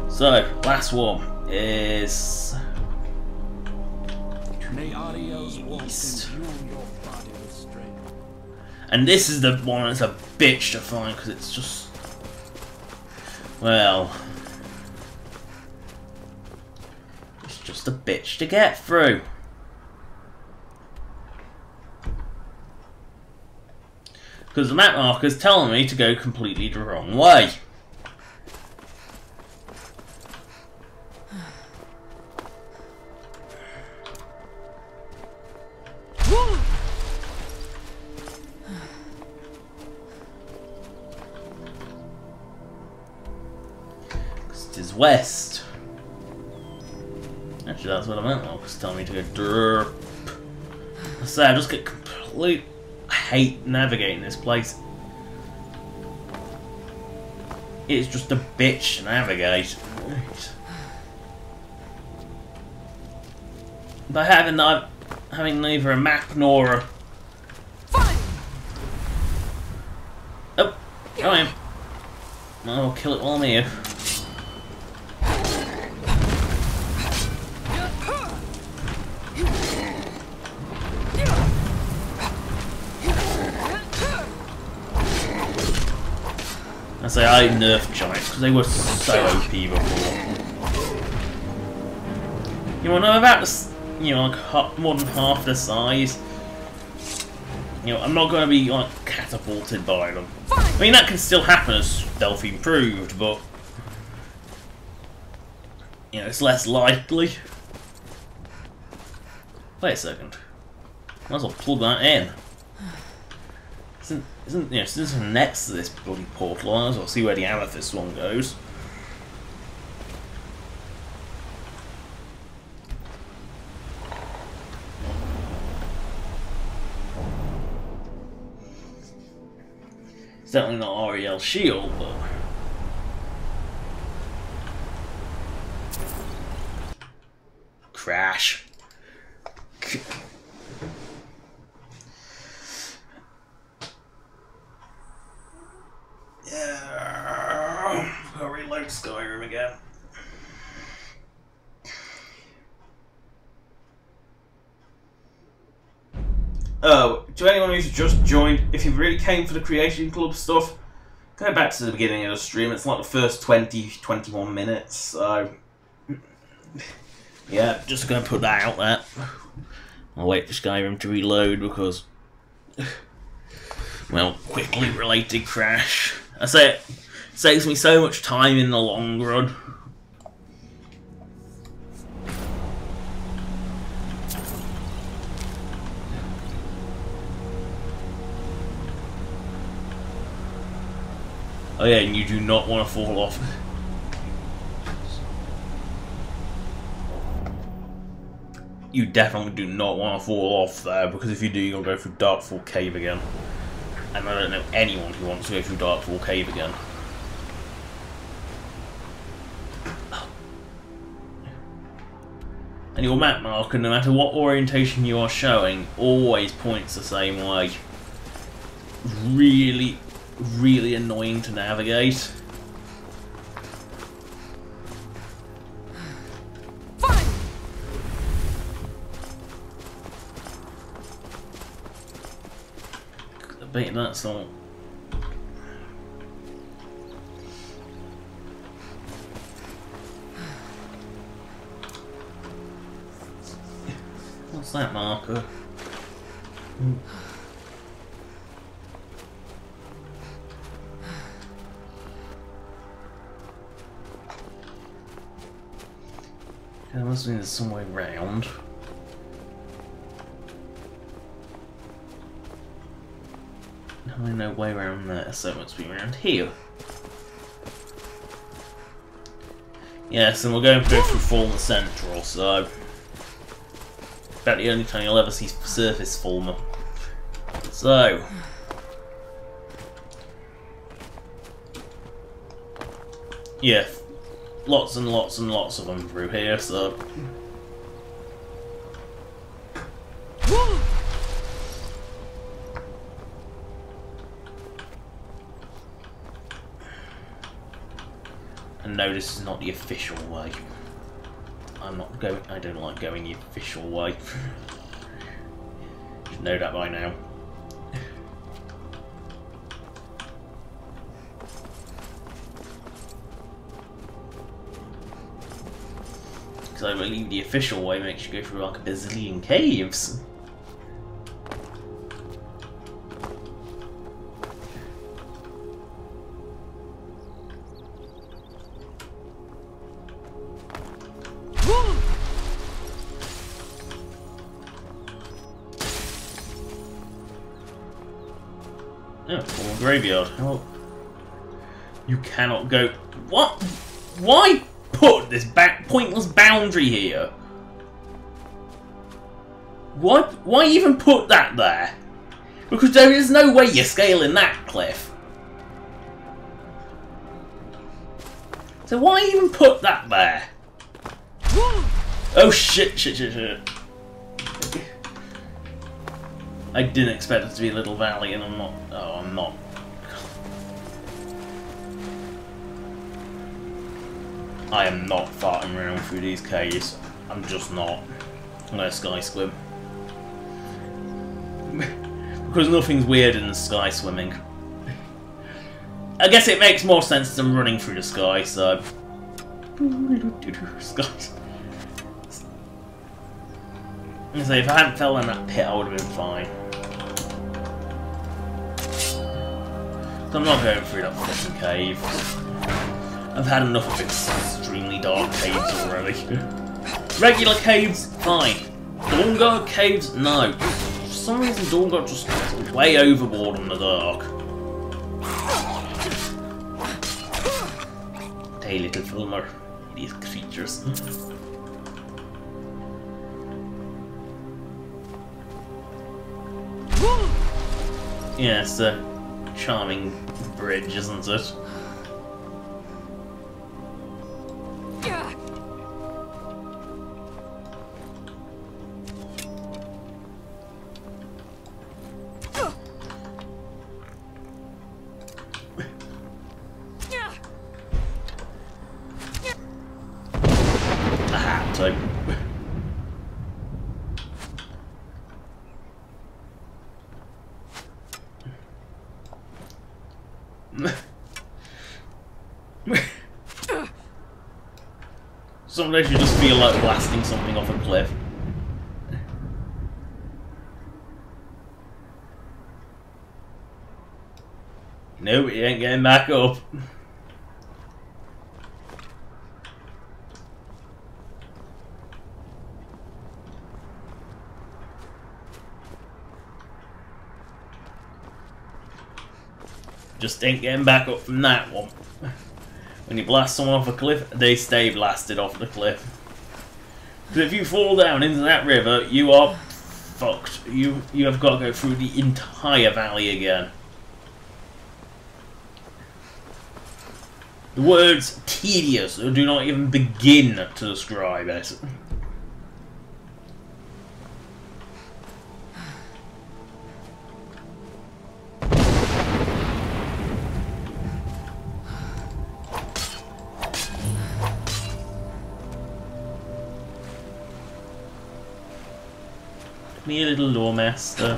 So last one is. May Ariel's walls imbue your body with strength. And this is the one that's a bitch to find because it's just. Well. It's just a bitch to get through. Because the map marker's telling me to go completely the wrong way. West. Actually, that's what I meant. It's telling me to go derp. I say I just get complete hate navigating this place. It's just a bitch to navigate. By having neither a map nor a. Oh, I am. I'll kill it while I'm here. I say I nerfed giants because they were so OP before. You know, when I'm about to, you know, like more than half the size, you know, I'm not going to be like catapulted by them. I mean, that can still happen as stealth improved, but you know, it's less likely. Wait a second. Might as well plug that in. Isn't you know, since I'm next to this bloody portal, I might as well see where the amethyst one goes. It's definitely not Ariel's shield, but crash. Yeah, I'll reload Skyrim again. Oh, to anyone who's just joined, if you really came for the Creation Club stuff, go back to the beginning of the stream. It's like the first 20-21 minutes, so yeah, just going to put that out there. I'll wait for Skyrim to reload because, well, quickly related crash. I say it saves me so much time in the long run. Oh yeah, and you do not want to fall off. You definitely do not want to fall off there, because if you do, you'll go through Darkfall Cave again. And I don't know anyone who wants to go through Darkfall Cave again. And your map marker, no matter what orientation you are showing, always points the same way. Really, really annoying to navigate. Bet that's not. What's that marker? There must be some way round. No way around there, so it must be around here. Yes, and we're going to go through Fallen Central, so about the only time you'll ever see surface Fulmer. So yeah, lots and lots and lots of them through here, so... And no, this is not the official way. I don't like going the official way. You should know that by now. Because I believe the official way makes you go through like a bazillion caves. Oh, former graveyard. Oh. You cannot go. What? Why put this pointless boundary here? What? Why even put that there? Because there is no way you're scaling that cliff. So why even put that there? Oh shit, shit, shit, shit. I didn't expect it to be a little valley, and I'm not. Oh, I'm not. I am not farting around through these caves. I'm just not. I'm gonna sky swim. Because nothing's weirder than sky swimming. I guess it makes more sense than running through the sky, so. Skies. So if I hadn't fell in that pit, I would have been fine. So I'm not going through that fucking cave. I've had enough of extremely dark caves already. Regular caves, fine. Dawnguard caves, no. For some reason, Dawnguard just goes way overboard in the dark. Hey, little filmer. These creatures. Yeah, it's a charming bridge, isn't it? Aha, so... Sometimes you just feel like blasting something off a cliff. No, you ain't getting back up. Just ain't getting back up from that one. When you blast someone off a cliff, they stay blasted off the cliff. Because if you fall down into that river, you are fucked. You have got to go through the entire valley again. The words tedious do not even begin to describe it. Me a little lawmaster.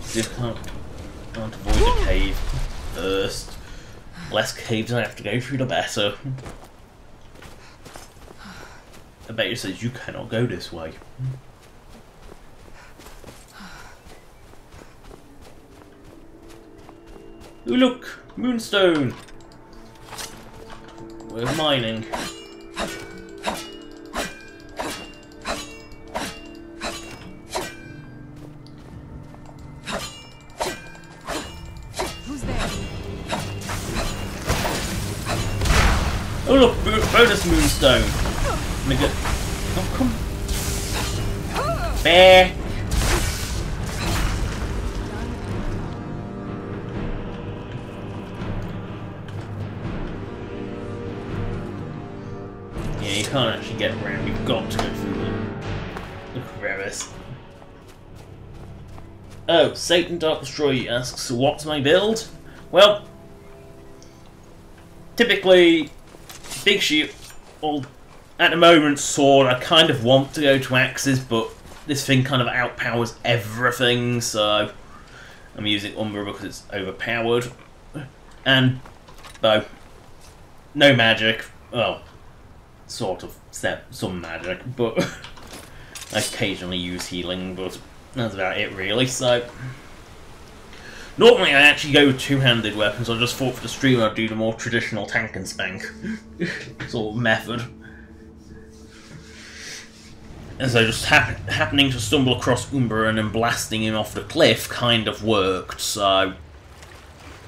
See if I can't avoid the cave first. Less caves I have to go through, the better. I bet it says you cannot go this way. Ooh, look! Moonstone! We're mining. Who's there? Oh look! Bonus moonstone! Oh come... back. Yeah, you can't actually get around. You've got to go through the crevice. Oh, Satan Dark Destroyer asks, what's my build? Well, typically, big shield, or at the moment sword. I kind of want to go to axes, but this thing kind of outpowers everything, so I'm using Umbra because it's overpowered. And bow. No magic. Well, sort of some magic, but I occasionally use healing, but that's about it really. So normally I actually go with two-handed weapons. I just thought for the stream I'd do the more traditional tank and spank sort of method. And so just happening to stumble across Umbra and then blasting him off the cliff kind of worked, so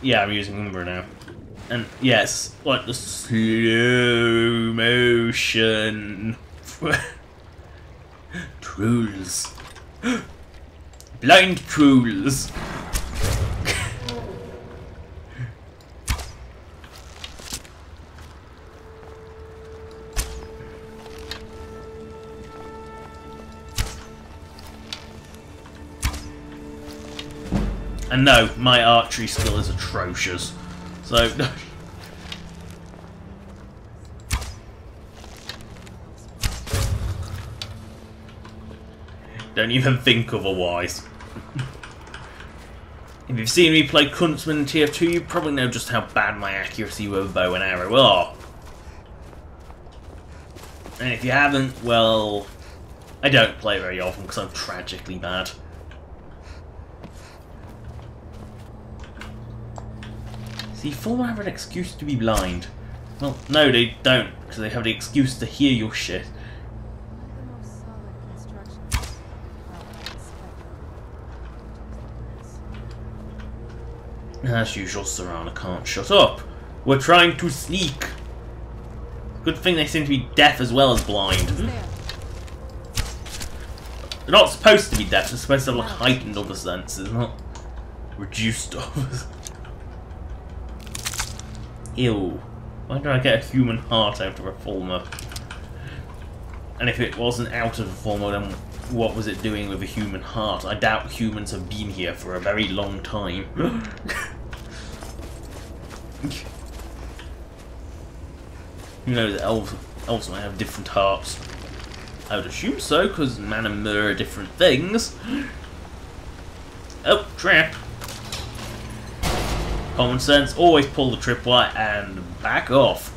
yeah, I'm using Umbra now. And yes, like the slow motion trolls. Blind trolls. And no, my archery skill is atrocious. So don't even think otherwise. If you've seen me play Kunstman in TF2, you probably know just how bad my accuracy with a bow and arrow are. And if you haven't, well, I don't play very often because I'm tragically bad. See, Former have an excuse to be blind. Well, no, they don't, because they have the excuse to hear your shit. As usual, Serana can't shut up. We're trying to sneak. Good thing they seem to be deaf as well as blind. They're not supposed to be deaf, they're supposed to have like heightened other senses, not reduced others. Ew. Why did I get a human heart out of a Fulmer? And if it wasn't out of a Fulmer, then what was it doing with a human heart? I doubt humans have been here for a very long time. Who knows, elves might have different hearts. I would assume so, because man and mer are different things. Oh, trap. Common sense, always pull the tripwire and back off.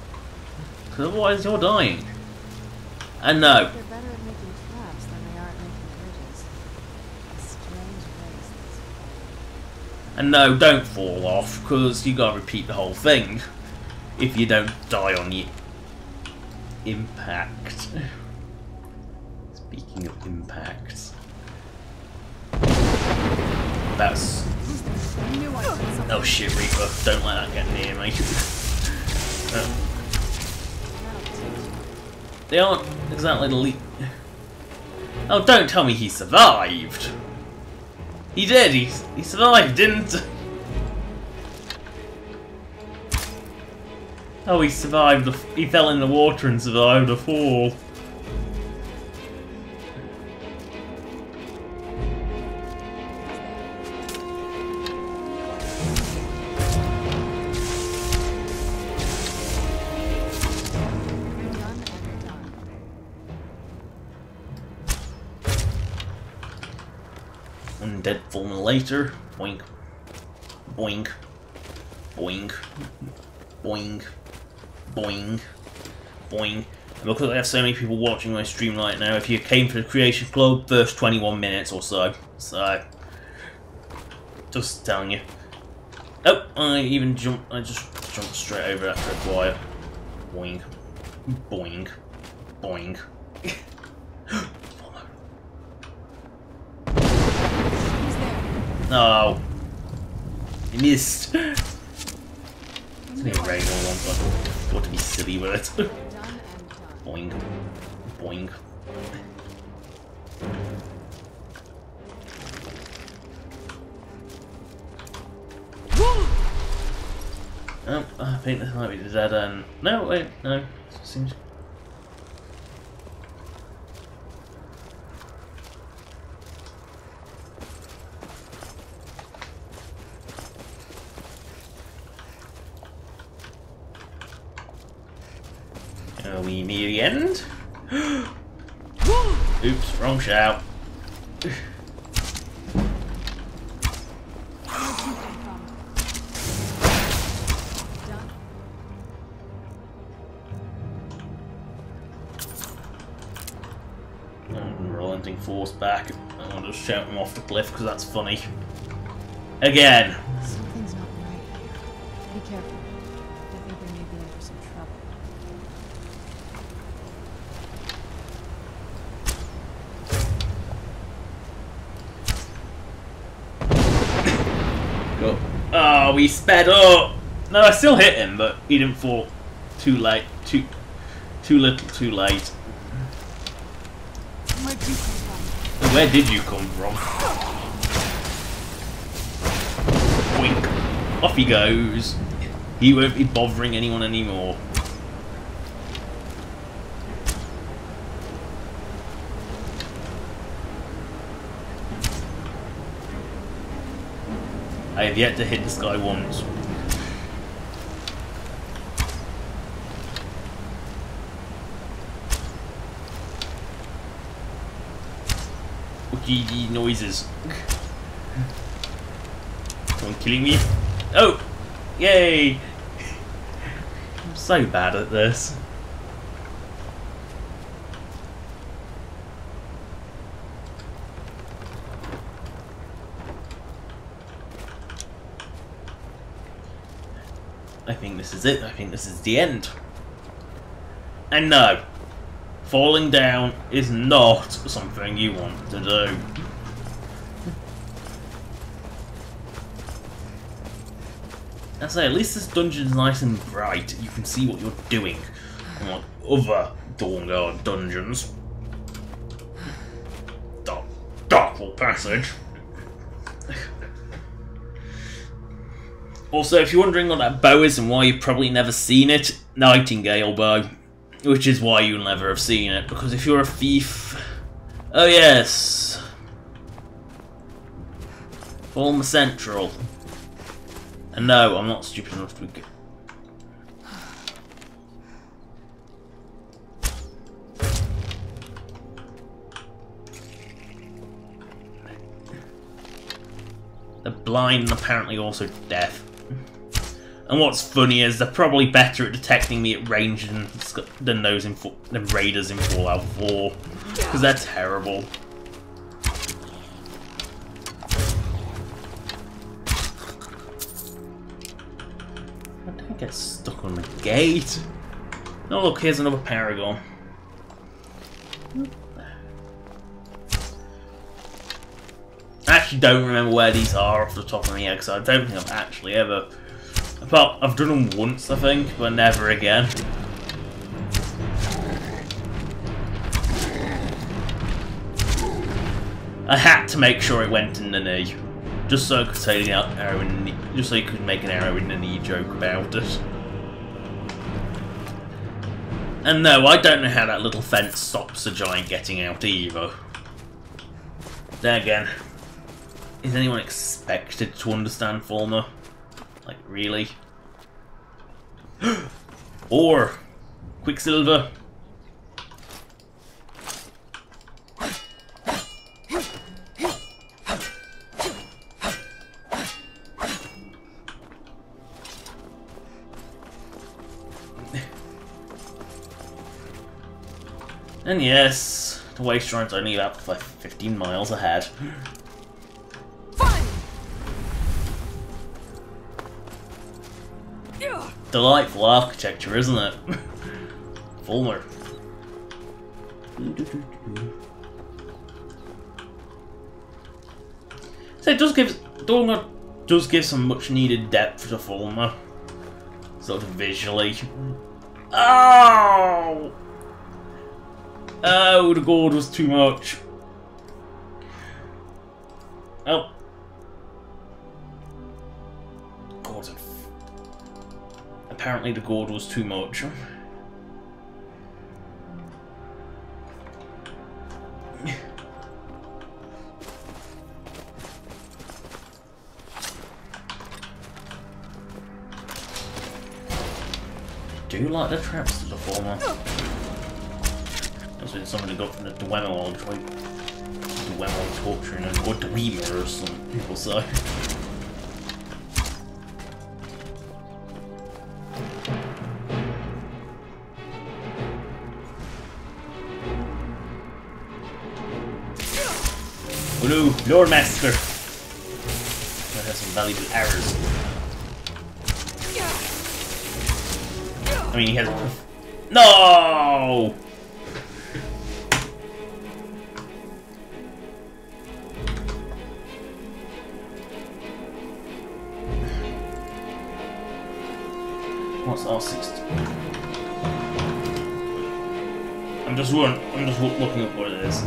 Because otherwise you're dying. And no. They're better at making traps than they are at making bridges. A strange race, this. And no, don't fall off, because you gotta repeat the whole thing. If you don't die on the impact. Speaking of impacts. That's... Oh shit, Reaper, don't let that get near me. They aren't exactly the lead. Oh, don't tell me he survived! He did, he survived, didn't... Oh, he survived, he fell in the water and survived a fall. Undead Fulmer later. Boink. Boink. Boink. Boink. Boing. Boing. And because I have so many people watching my stream right now, if you came for the Creation Club, first 21 minutes or so. So, just telling you. Oh, I just jumped straight over that tripwire. Boing. Boing. Boing. Oh. I missed. It's only a regular one, but I thought to be silly with it. Boing. Boing. Oh, I think this might be the dead end. No, wait, no. It seems... Are we near the end? Oops, wrong shout. Relenting force back. I'll just shout him off the cliff because that's funny. Again. Something's not right here. Be careful. I think we may be in for some trouble. Go. Oh, we sped up! No, I still hit him, but he didn't fall too late. Too little, too late. Where'd you come from? Where did you come from? Wink. Off he goes. He won't be bothering anyone anymore. I have yet to hit this guy once. GG noises. Someone killing me? Oh! Yay! I'm so bad at this. I think this is it. I think this is the end. And no. Falling down is not something you want to do. I say, at least this dungeon's nice and bright. You can see what you're doing. Unlike other Dawnguard dungeons. Darkful Passage. Also, if you're wondering what that bow is and why you've probably never seen it, Nightingale bow. Which is why you'll never have seen it, because if you're a thief... Oh yes! Former Central. And no, I'm not stupid enough to get... They're blind and apparently also deaf. And what's funny is they're probably better at detecting me at range than those than raiders in Fallout 4, because they're terrible. I don't get stuck on the gate. Oh look, here's another Paragon. I actually don't remember where these are off the top of my head, because I don't think I've actually ever... Well, I've done them once, I think, but never again. I had to make sure it went in the knee, just so I could say the arrow in the knee, just so you could make an arrow in the knee joke about it. And no, I don't know how that little fence stops a giant getting out either. Then again, is anyone expected to understand Former? Like, really? Or Quicksilver. And yes, the waste shrine's only about 15 miles ahead. Delightful architecture, isn't it? Fulmer. So it does give Dawnguard does give some much needed depth to Fulmer. Sort of visually. Oh! Oh, the gold was too much. Oh. apparently the gourd was too much. Do you like the traps to the former? There's been somebody got from the Dwemer, like Dwemer torturing and or Dwemer, as some people say. Oh no, Lord Master! That has some valuable arrows. I mean, he has. No! What's R60? I'm just looking at what it is.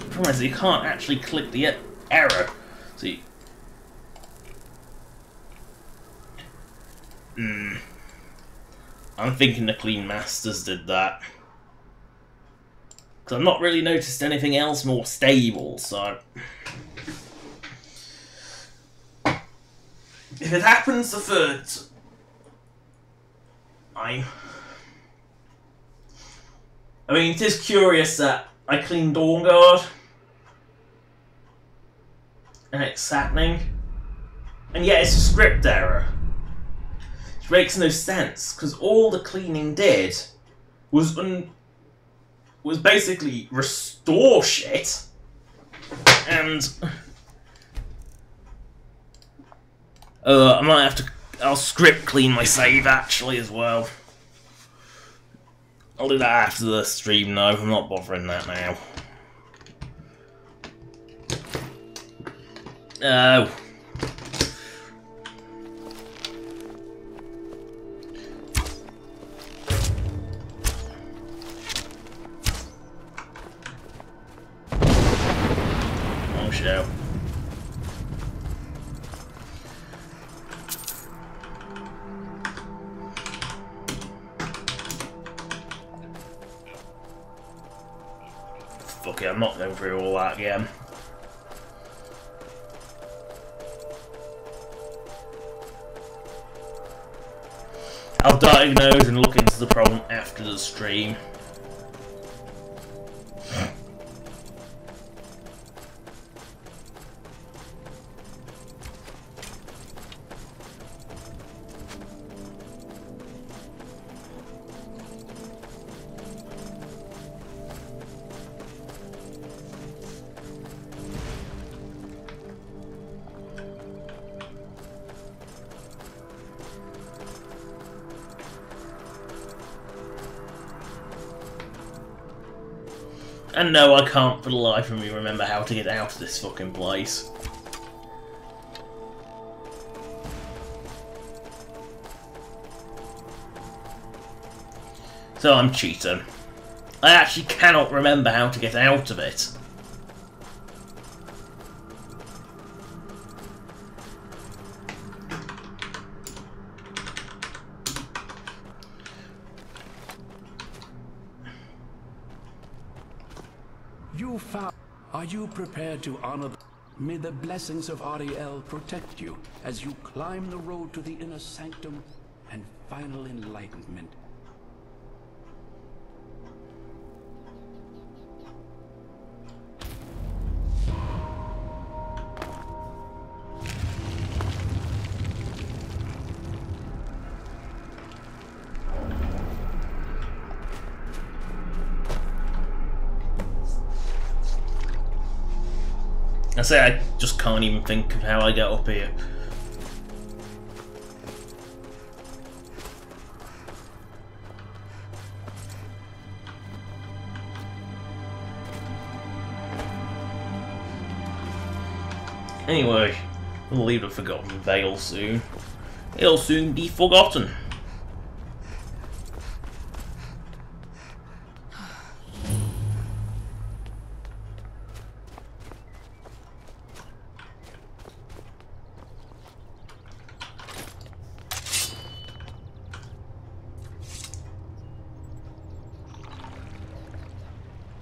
The problem is you can't actually click the arrow. See. I'm thinking the Clean Masters did that. Because I've not really noticed anything else more stable, so... If it happens the third... I mean, it is curious that I cleaned Dawnguard and it's happening, and yet it's a script error. Which makes no sense, because all the cleaning did was basically restore shit, and I might have to. I'll script clean my save actually as well. I'll do that after the stream though, I'm not bothering that now. Oh. Oh shit. Fuck it, I'm not going through all that again. I'll diagnose and look into the problem after the stream. And no, I can't for the life of me remember how to get out of this fucking place. So I'm cheating. I actually cannot remember how to get out of it. Are you prepared to honor? May the blessings of Ariel protect you as you climb the road to the inner sanctum and final enlightenment. I say I just can't even think of how I get up here. Anyway, we'll leave the Forgotten Vale soon. It'll soon be forgotten.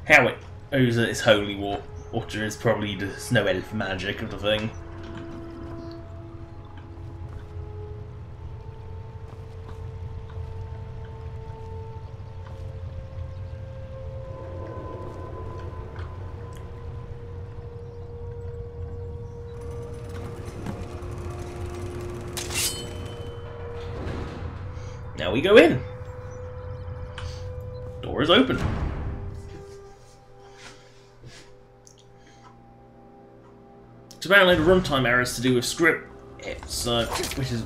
How it owes its holy water is probably the snow elf magic of the thing. Now we go in. Door is open. So apparently the runtime error is to do with script hits, which is...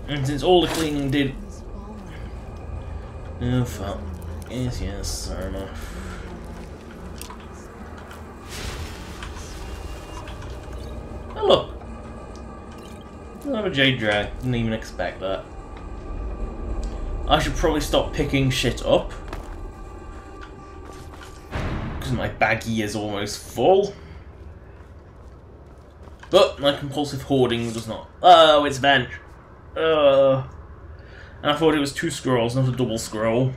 And since all the cleaning did... Oh fuck. Yes, sorry enough. Oh look! Another Jade Drag, didn't even expect that. I should probably stop picking shit up, because my baggie is almost full. But my compulsive hoarding does not. Oh, it's vent. And I thought it was 2 scrolls, not a double scroll.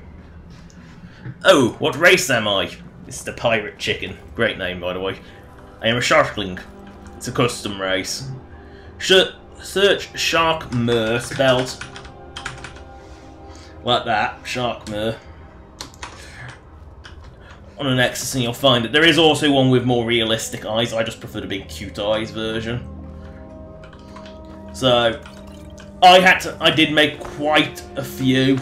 Oh, what race am I? It's the pirate chicken. Great name, by the way. I am a sharkling. It's a custom race. Search Sharkmer spelled like that, Sharkmer, on an Nexus, and you'll find that there is also one with more realistic eyes. I just prefer the big cute eyes version. So I did make quite a few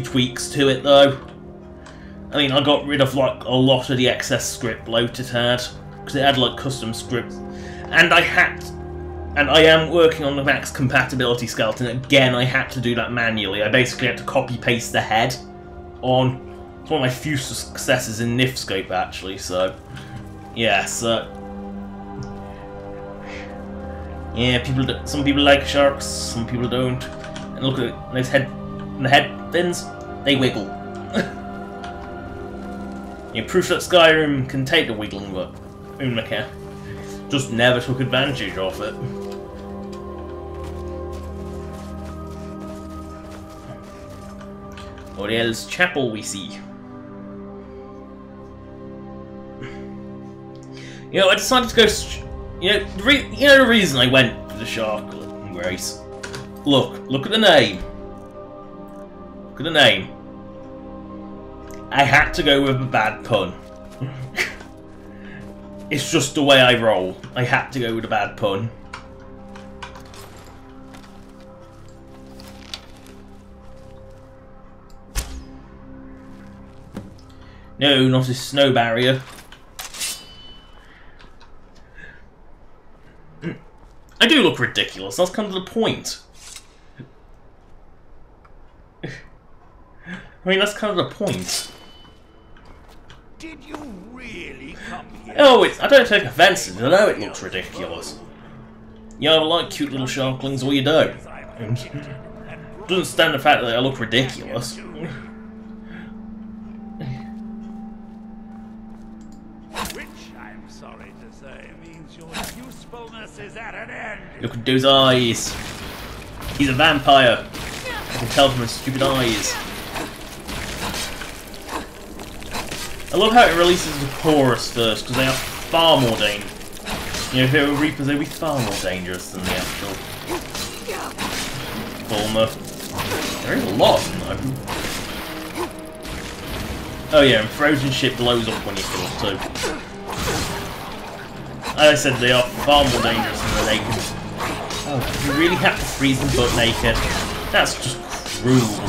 tweaks to it though. I mean, I got rid of like a lot of the excess script bloat it had, because it had like custom scripts, and I am working on the max compatibility skeleton. Again, I had to do that manually. I basically had to copy-paste the head on. It's one of my few successes in Nifscope, actually, so... Yeah, so... Yeah, some people like sharks, some people don't. And look at those head fins, they wiggle. Yeah, proof that Skyrim can take a wiggling, but... just never took advantage of it. Oriel's chapel we see. You know, I decided to go. The reason I went for the shark race. Look at the name. Look at the name. I had to go with a bad pun. It's just the way I roll. I had to go with a bad pun. No, not a snow barrier. I do look ridiculous, that's kind of the point. I mean, that's kind of the point. Did you really come here? Oh, I don't take offence to it, I know it looks ridiculous. You either like cute little sharklings or you don't. Doesn't stand the fact that I look ridiculous. Look at those eyes. He's a vampire. I can tell from his stupid eyes. I love how it releases the chorus first, because they are far more dangerous. You know, if they were Reapers, they'd be far more dangerous than the actual Fulmer. There is a lot of them, though. Oh yeah, and frozen shit blows up when you kill it too. As I said, they are far more dangerous than the naked. Oh, you really have to freeze them butt naked? That's just cruel.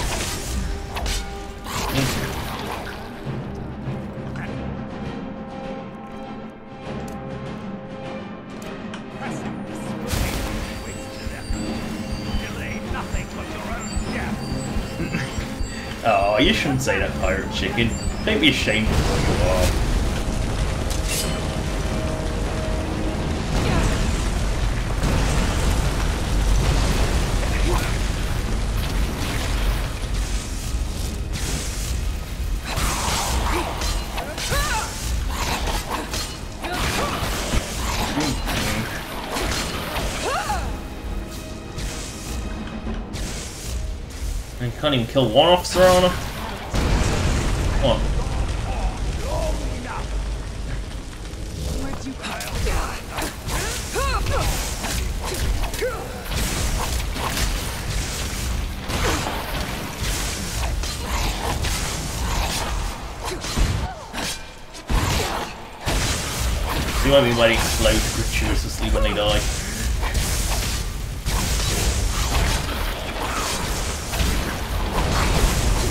Oh, you shouldn't say that, pirate chicken. Don't be ashamed of what you are. You can't even kill one officer on him. What? Where'd you come You won't be letting explode gratuitously when they die.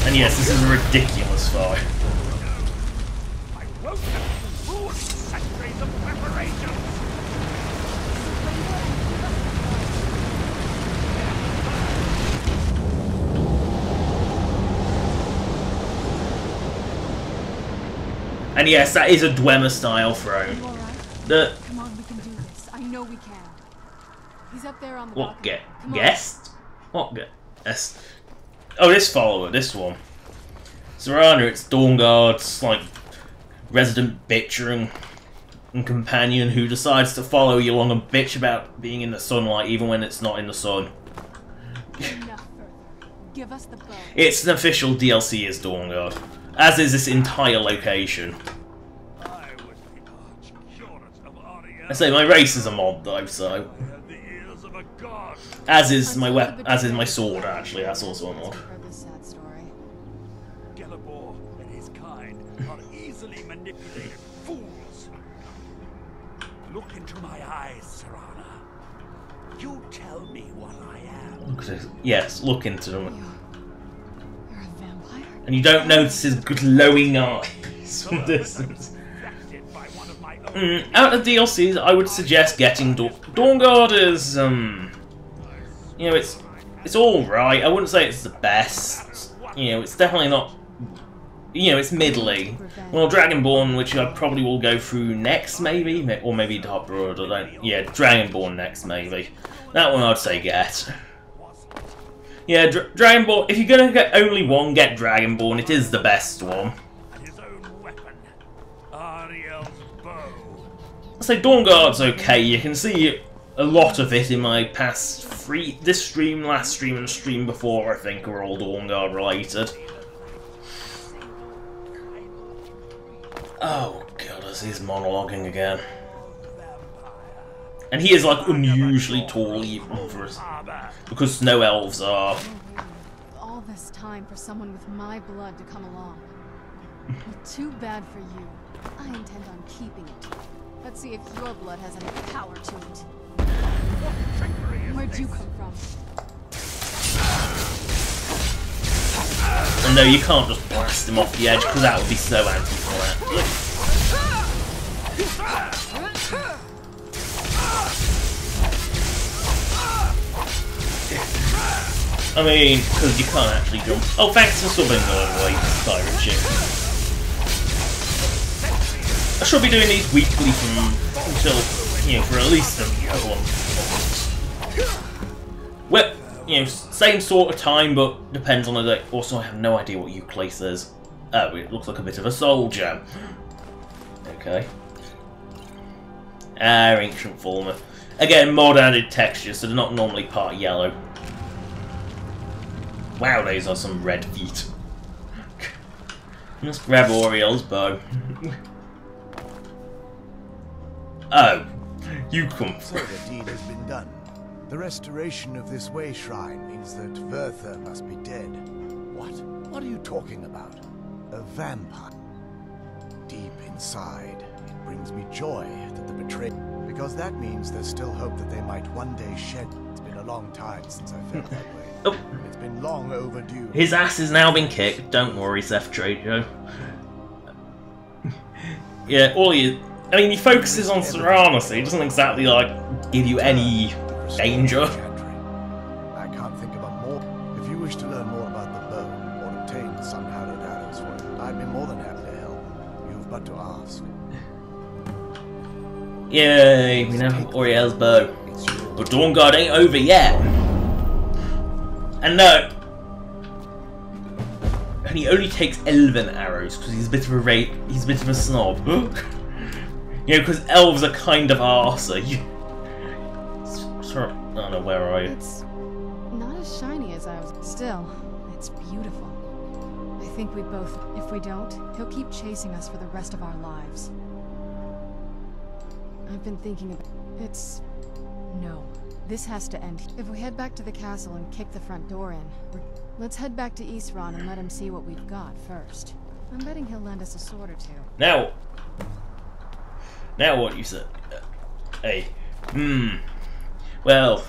And yes, this is a ridiculous fight. I won't let you ruin centuries of preparation. And yes, that is a Dwemer style throne. You all right? The Come on, we can do this. I know we can. He's up there on the what balcony. Come on. guest? What guest? Oh, this follower, this one. Serana, it's Dawnguard's like resident bitcher and companion who decides to follow you along and bitch about being in the sunlight even when it's not in the sun. Enough further. Give us the bow. It's an official DLC as Dawnguard, as is this entire location. I was the arch curate of Ariel. I say my race is a mod though, so I had the ears of a god. as is my as is my sword actually. That's also a mod. Heard this sad story. Gelabor and his kind are easily manipulated fools. Look into my eyes, Serana. You tell me what I am. Look at this. Yes, look into them. You're a vampire? And you don't notice his glowing eyes from a distance. Infected by one of my own. Out of DLCs, I would suggest getting Dawnguard is, you know, it's alright. I wouldn't say it's the best. You know, it's definitely not, you know, it's middling. Well, Dragonborn, which I probably will go through next, maybe? Or maybe Dark Blood, I don't, yeah, Dragonborn next, maybe. That one I'd say get. Yeah, Dragonborn, if you're gonna get only one, get Dragonborn, it is the best one. And his own weapon, Ariel's bow. I'd say Dawnguard's okay, you can see a lot of it in my past this stream, last stream, and the stream before, I think, are all Dawnguard related. Oh god, he's monologuing again. And he is like unusually tall even for us, because snow elves are. All this time for someone with my blood to come along. Well, too bad for you. I intend on keeping it. Let's see if your blood has any power to it. Where'd you come from? And no, you can't just blast him off the edge, because that would be so anti-climactic. I mean, because you can't actually jump. Oh, thanks for subbing, by the way, Pirate Chick. I should be doing these weekly until, you know, for at least a couple of months. Well, you know, same sort of time, but depends on the day. Also, I have no idea what Euclid is. Oh, it looks like a bit of a soldier. Okay. Ancient Former. Again, mod added textures, so they're not normally part yellow. Wow, those are some red feet. Let's grab Oriel's bow. Oh, you come So through. the deed has been done. The restoration of this way shrine means that Verther must be dead. What? What are you talking about? A vampire. Deep inside, it brings me joy that the betrayed. Because that means there's still hope that they might one day shed. It's been a long time since I felt that way. Oh, It's been long overdue. his ass has now been kicked. Don't worry, Seth Trajo. Yeah, all you. I mean, he focuses on Serana, so he doesn't exactly like give you any danger. I can't think of a more. If you wish to learn more about the bow or obtain but to ask. Yay, we now have Auriel's bow. But Dawnguard ain't over yet. And no. And he only takes elven arrows because he's a bit of a snob. You know, because elves are kind of arsey. I don't know, where are you? It's not as shiny as I was. Still, it's beautiful. I think we both. If we don't, he'll keep chasing us for the rest of our lives. I've been thinking about it's. No. This has to end. If we head back to the castle and kick the front door in, let's head back to Eastron and let him see what we've got first. I'm betting he'll lend us a sword or two. Now what you said? Hey. Well,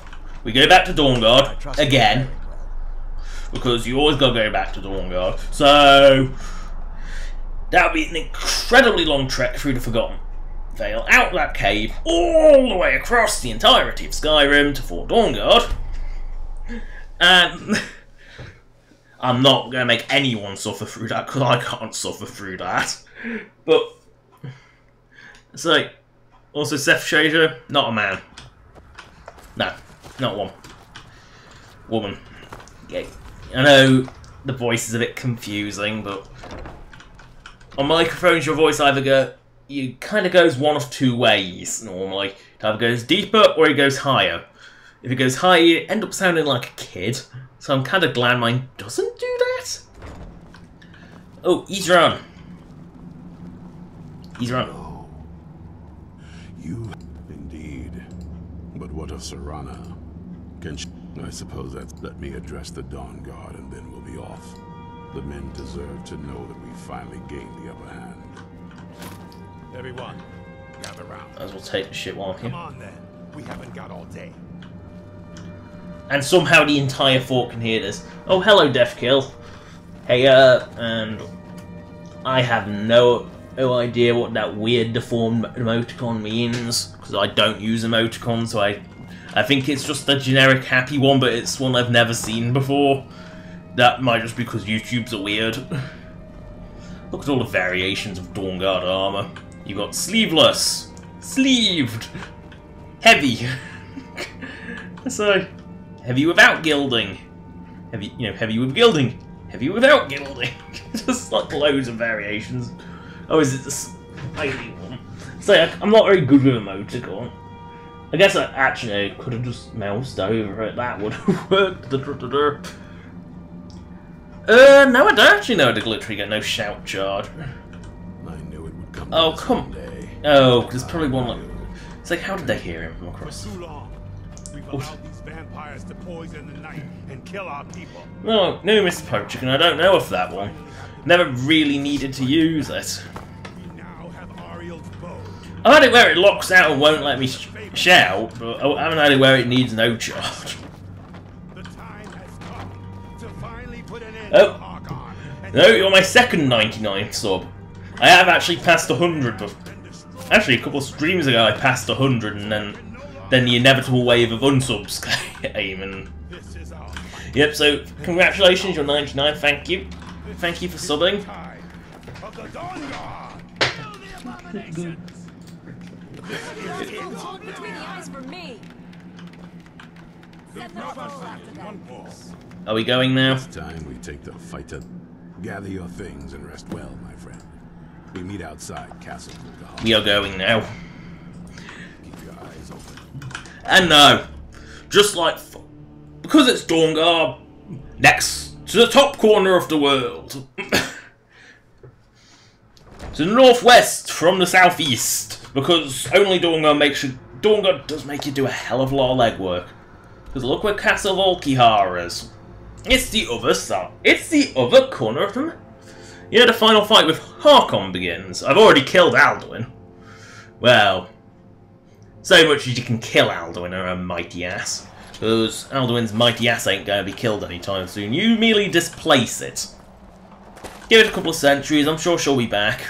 we go back to Dawnguard again. Because you always gotta go back to Dawnguard. So that'll be an incredibly long trek through the Forgotten Vale, out that cave, all the way across the entirety of Skyrim to Fort Dawnguard. And I'm not going to make anyone suffer through that, because I can't suffer through that. But, so, also Seth Shazer, not a man. No, not one. Woman. Yeah, I know the voice is a bit confusing, but on microphones your voice you kind of goes one of two ways, normally. It either goes deeper or it goes higher. If it goes higher, you end up sounding like a kid. So I'm kind of glad mine doesn't do that. Oh, he's run. He's run. No. You, indeed. But what of Serana? I suppose that's... Let me address the Dawnguard and then we'll be off. The men deserve to know that we finally gained the upper hand. Everyone, gather round. As well take the shit while I'm here. Come on then. We haven't got all day. And somehow the entire fort can hear this. Oh, hello, Deathkill. Hey, and I have no idea what that weird deformed emoticon means, because I don't use emoticons, so I think it's just a generic happy one, but it's one I've never seen before. That might just be because YouTube's are weird. Look at all the variations of Dawnguard armor. You've got sleeveless, sleeved, heavy. So, heavy without gilding, heavy, heavy with gilding, heavy without gilding. Just like loads of variations. Oh, is it the smiley one? So I'm not very good with emoticon. I guess I actually could have just moused over it. That would have worked. No, I don't actually know how to glittery get no shout charge. I knew it would come. Oh, come. Oh, there's probably one like. It's like, how did they hear him from across? For too long, we've allowed these vampires to poison the night and kill our people. No, Mr. Pochican, I don't know if that one. Never really needed to use it. We now have Ariel's bow. I've had it where it locks out and won't let me shout, but I haven't had it where it needs no charge. The time has come to finally put an end Oh. to Argon. No, you're my second 99th sub. I have actually passed 100 before. Actually, a couple of streams ago I passed 100, and then the inevitable wave of unsubs came, and... Yep, so, congratulations, you're 99, thank you. Thank you for subbing. Of the Dawnguard. Hold between the eyes for me. Set the ball after that. Are we going now? It's time we take the fight to... Gather your things and rest well, my friend. We meet outside Castle Dawnguard. We are going now. Keep your eyes open. And no, just like... Because it's Dawnguard, next to the top corner of the world. To the northwest from the southeast. Because only Dawnguard makes you... Dawnguard does make you do a hell of a lot of legwork. Because look where Castle Volkihar is. It's the other side. It's the other corner of them. You know, the final fight with Harkon begins. I've already killed Alduin. Well, so much as you can kill Alduin or a mighty ass. Because Alduin's mighty ass ain't going to be killed anytime soon. You merely displace it. Give it a couple of centuries, I'm sure she'll be back.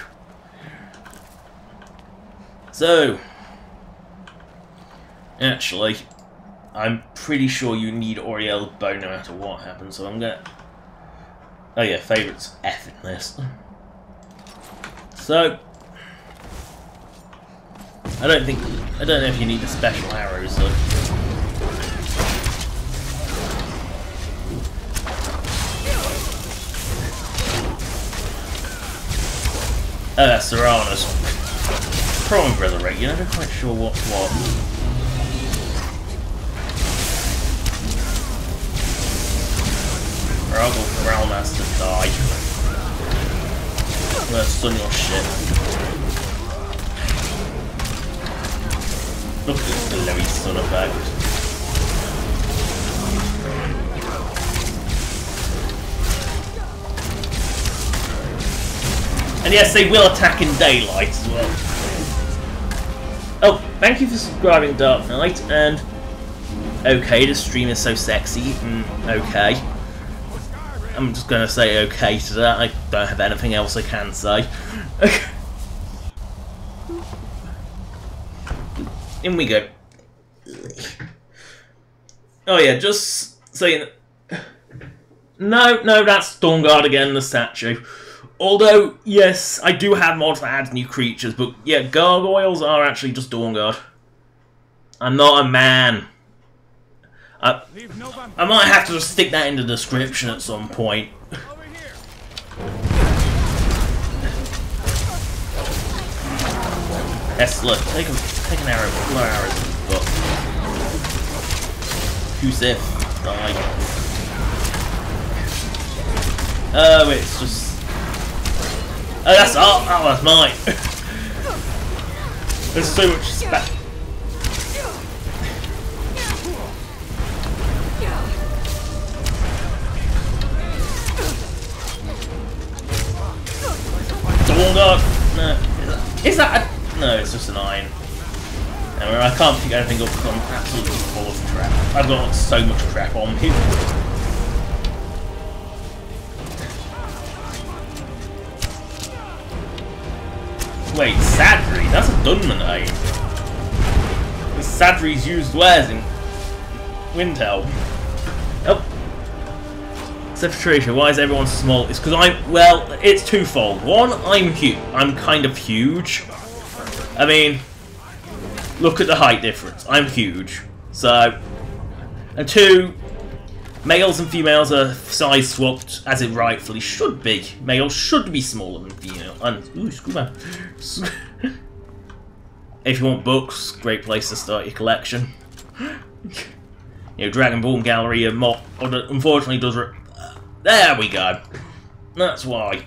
So, actually, I'm pretty sure you need Auriel's bow no matter what happens, so I'm gonna... Oh yeah, favourites F in this. So, I don't know if you need the special arrows though. Oh, that's Serrano's. Problem Resurrect, you're never quite sure what's what. Ruggle Growlmaster die. I'm gonna stun your shit. Look at this glowy stun effect. And yes, they will attack in daylight as well. Oh, thank you for subscribing, Dark Knight, and okay, the stream is so sexy, okay. I'm just gonna say okay to that, I don't have anything else I can say. In we go. Oh yeah, just saying... No, that's Dawnguard again, the statue. Although, yes, I do have mods that add new creatures, but yeah, gargoyles are actually just Dawnguard. I'm not a man. I might have to just stick that in the description at some point. Yes, look, take an arrow, more arrows in the book. Kusif, die. Oh, it's just... Oh, that's that's mine. There's so much space. Dawnguard. No, is that a... No, it's just an iron. Anyway, I can't pick anything up because I'm absolutely full of crap. I've got so much crap on me. Wait, Sadri? That's a Dunman aim. Sadri's used wares in Windhelm. Oh. Except for Tricia, why is everyone small? It's because well, it's twofold. One, I'm kind of huge. I mean, look at the height difference. I'm huge. So, and two, males and females are size swapped as it rightfully should be. Males should be smaller than females. And ooh, Screwman. If you want books, great place to start your collection. You know, Dragon Ball Gallery unfortunately does. There we go. That's why.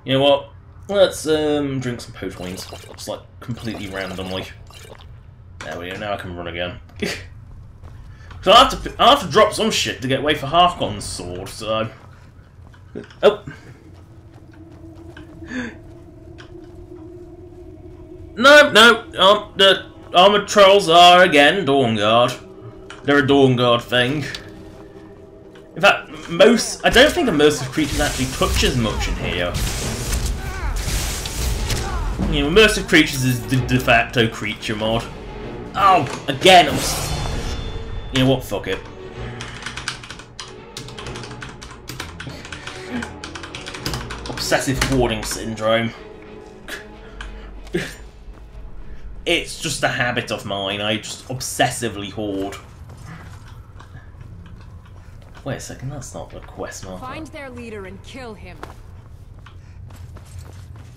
You know what? Let's drink some potions, just like completely randomly. There we go. Now I can run again. So I have to drop some shit to get away for Harkon's sword. So, oh, no. The armored trolls are again Dawnguard. They're a Dawnguard thing. In fact, I don't think the immersive creatures actually touches much in here. You know, immersive creatures is the de facto creature mod. Oh, again, you know what? Fuck it. Obsessive hoarding syndrome. It's just a habit of mine. I just obsessively hoard. Wait a second, that's not the quest marker. Find their leader and kill him.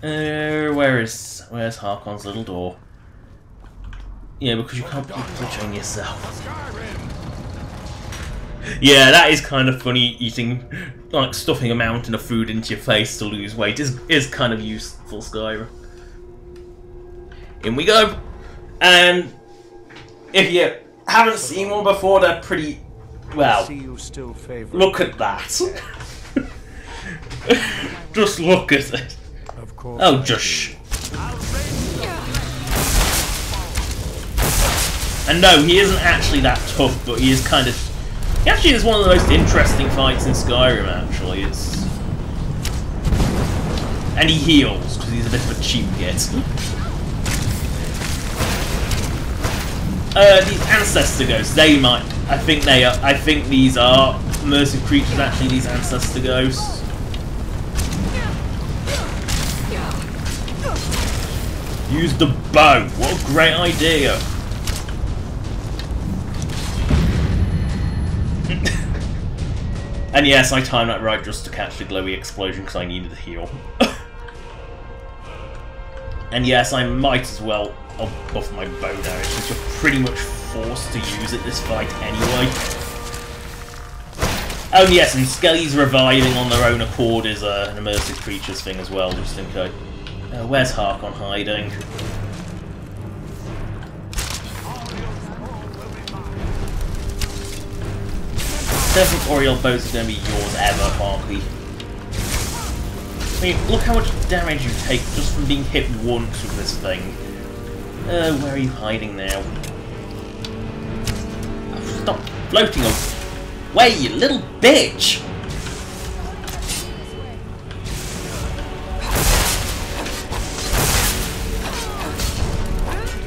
Where's Harkon's little door? Yeah, because you can't be glitching yourself. Yeah, that is kind of funny. Eating, like, stuffing a mountain of food into your face to lose weight is kind of useful, Skyrim. In we go, and if you haven't seen one before, they're pretty. Well, look at that. Just look at it. Oh, just. And no, he isn't actually that tough, but he is kind of... He actually is one of the most interesting fights in Skyrim, actually. And he heals, because he's a bit of a cheap git. These Ancestor Ghosts, they might... I think these are immersive creatures, actually, these Ancestor Ghosts. Use the bow. What a great idea. And yes, I timed that right just to catch the glowy explosion because I needed to heal. And yes, I might as well buff my bow damage since you're pretty much forced to use it this fight anyway. Oh yes, and Skelly's reviving on their own accord is an immersive creatures thing as well, just in case. Where's Harkon hiding? I don't think Oriole bows are going to be yours ever, Harky. I mean, look how much damage you take just from being hit once with this thing. Where are you hiding now? Oh, stop floating away, you little bitch!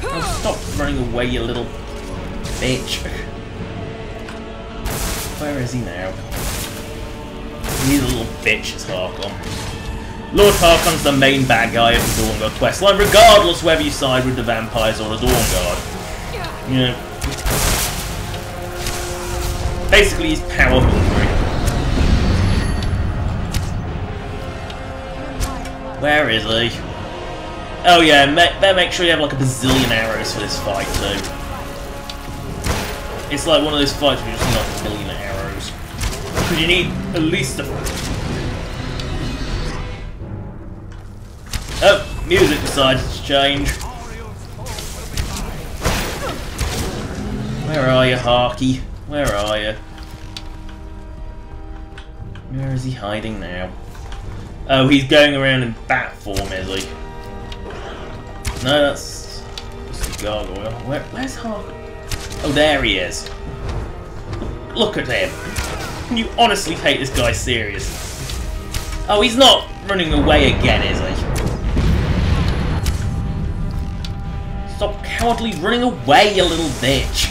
Oh, stop running away, you little bitch. Where is he now? He's a little bitch, is Harkon. Lord Harkon's the main bad guy of the Dawnguard questline, regardless whether you side with the vampires or the Dawnguard. You know, basically he's power hungry. Where is he? Oh yeah, better make sure you have like a bazillion arrows for this fight too. It's like one of those fights where you just need like a million arrows. Because you need at least a... Oh, music decided to change. Where are you, Harky? Where are you? Where is he hiding now? Oh, he's going around in bat form, is he? No, that's the gargoyle. Where's Harky? Oh, there he is. Look at him. Can you honestly take this guy serious? Oh, he's not running away again, is he? Stop cowardly running away, you little bitch.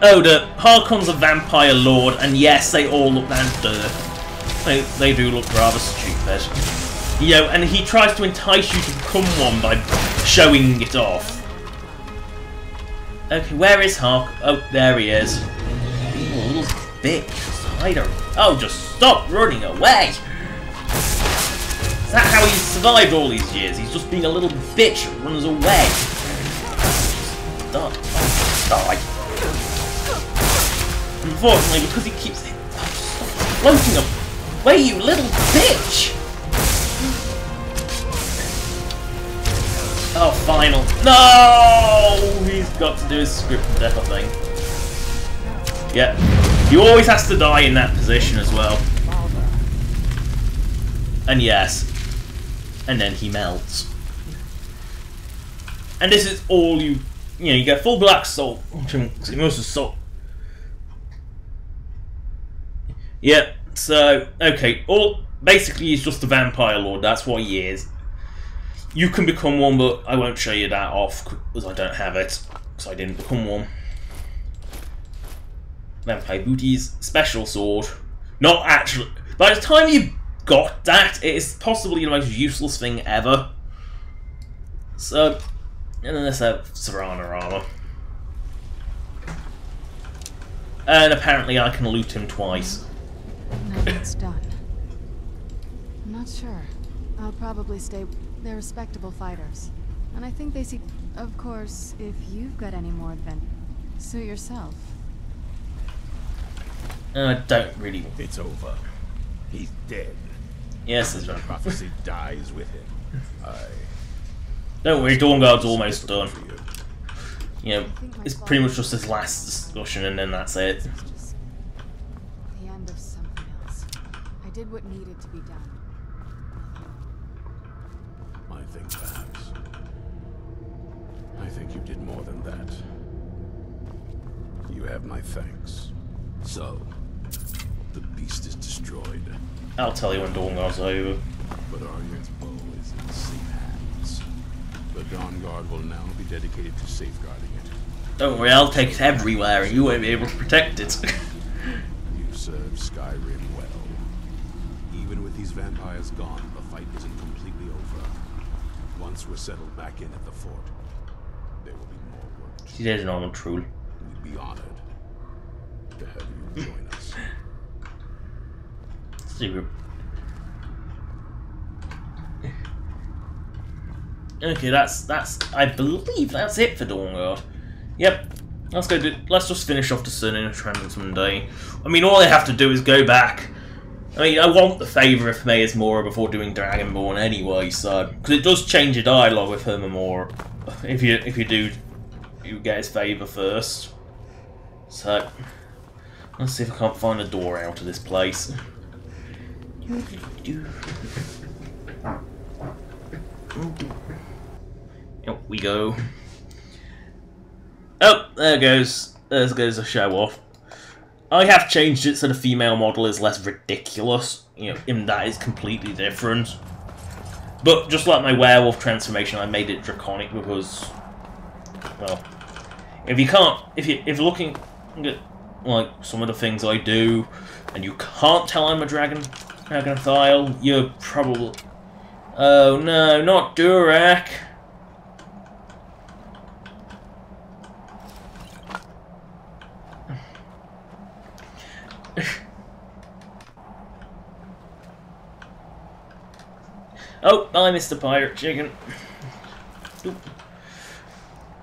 Oh, the Harkon's a vampire lord, and yes, they all look down dirt. They do look rather stupid. You know, and he tries to entice you to become one by showing it off. Okay, where is Hark? Oh, there he is. Oh, little bitch. Spider. Oh, just stop running away! Is that how he's survived all these years? He's just being a little bitch that runs away. Stop. Oh, die. Unfortunately, because he keeps... Oh, stop floating away, you little bitch! Oh, final. No! He's got to do his script of death, I think. Yeah. He always has to die in that position as well. And yes. And then he melts. And this is all you know, you get full black salt. Most of salt. Yeah, so, okay. Basically, he's just a vampire lord. That's what he is. You can become one, but I won't show you that off because I don't have it, because I didn't become one. Vampire Booty's special sword. Not actually. By the time you got that, it is possibly the most useless thing ever. So, and then let's have Serana armor. And apparently I can loot him twice. Now it's done. I'm not sure. I'll probably stay. They're respectable fighters. And I think they see... Of course, if you've got any more than... Suit yourself. I don't really... It's over. He's dead. Yes, it's the prophecy dies with him. Don't worry, Dawnguard's almost done. You know, it's pretty much just this last discussion and then that's it. It's just the end of something else. I did what needed to be done. I think perhaps. I think you did more than that. You have my thanks. So, the beast is destroyed. I'll tell you when Dawnguard's over. But Aryur's bow is in safe hands. The Dawnguard will now be dedicated to safeguarding it. Don't worry, I'll take it everywhere and you won't be able to protect it. You served Skyrim well. Even with these vampires gone, the fight isn't completely over. Once we're settled back in at the fort, there will be more work to do. See, there's an armored troll. We'd be honored to have you join us. Super. Okay, that's I believe that's it for Dawnguard. Yep. Let's just finish off the Sun in a Transum Day. I mean, all I have to do is go back. I mean, I want the favour of Mayor's Mora before doing Dragonborn anyway, so because it does change your dialogue with Hermamora if you do you get his favour first. So let's see if I can't find a door out of this place. Here we go. Oh, there goes the show off. I have changed it so the female model is less ridiculous. You know, in that is completely different. But just like my werewolf transformation, I made it draconic because, well, if you're looking at like some of the things I do, and you can't tell I'm a dragonophile, you're probably. Oh no, not Durak. Oh, bye, Mr. Pirate Chicken.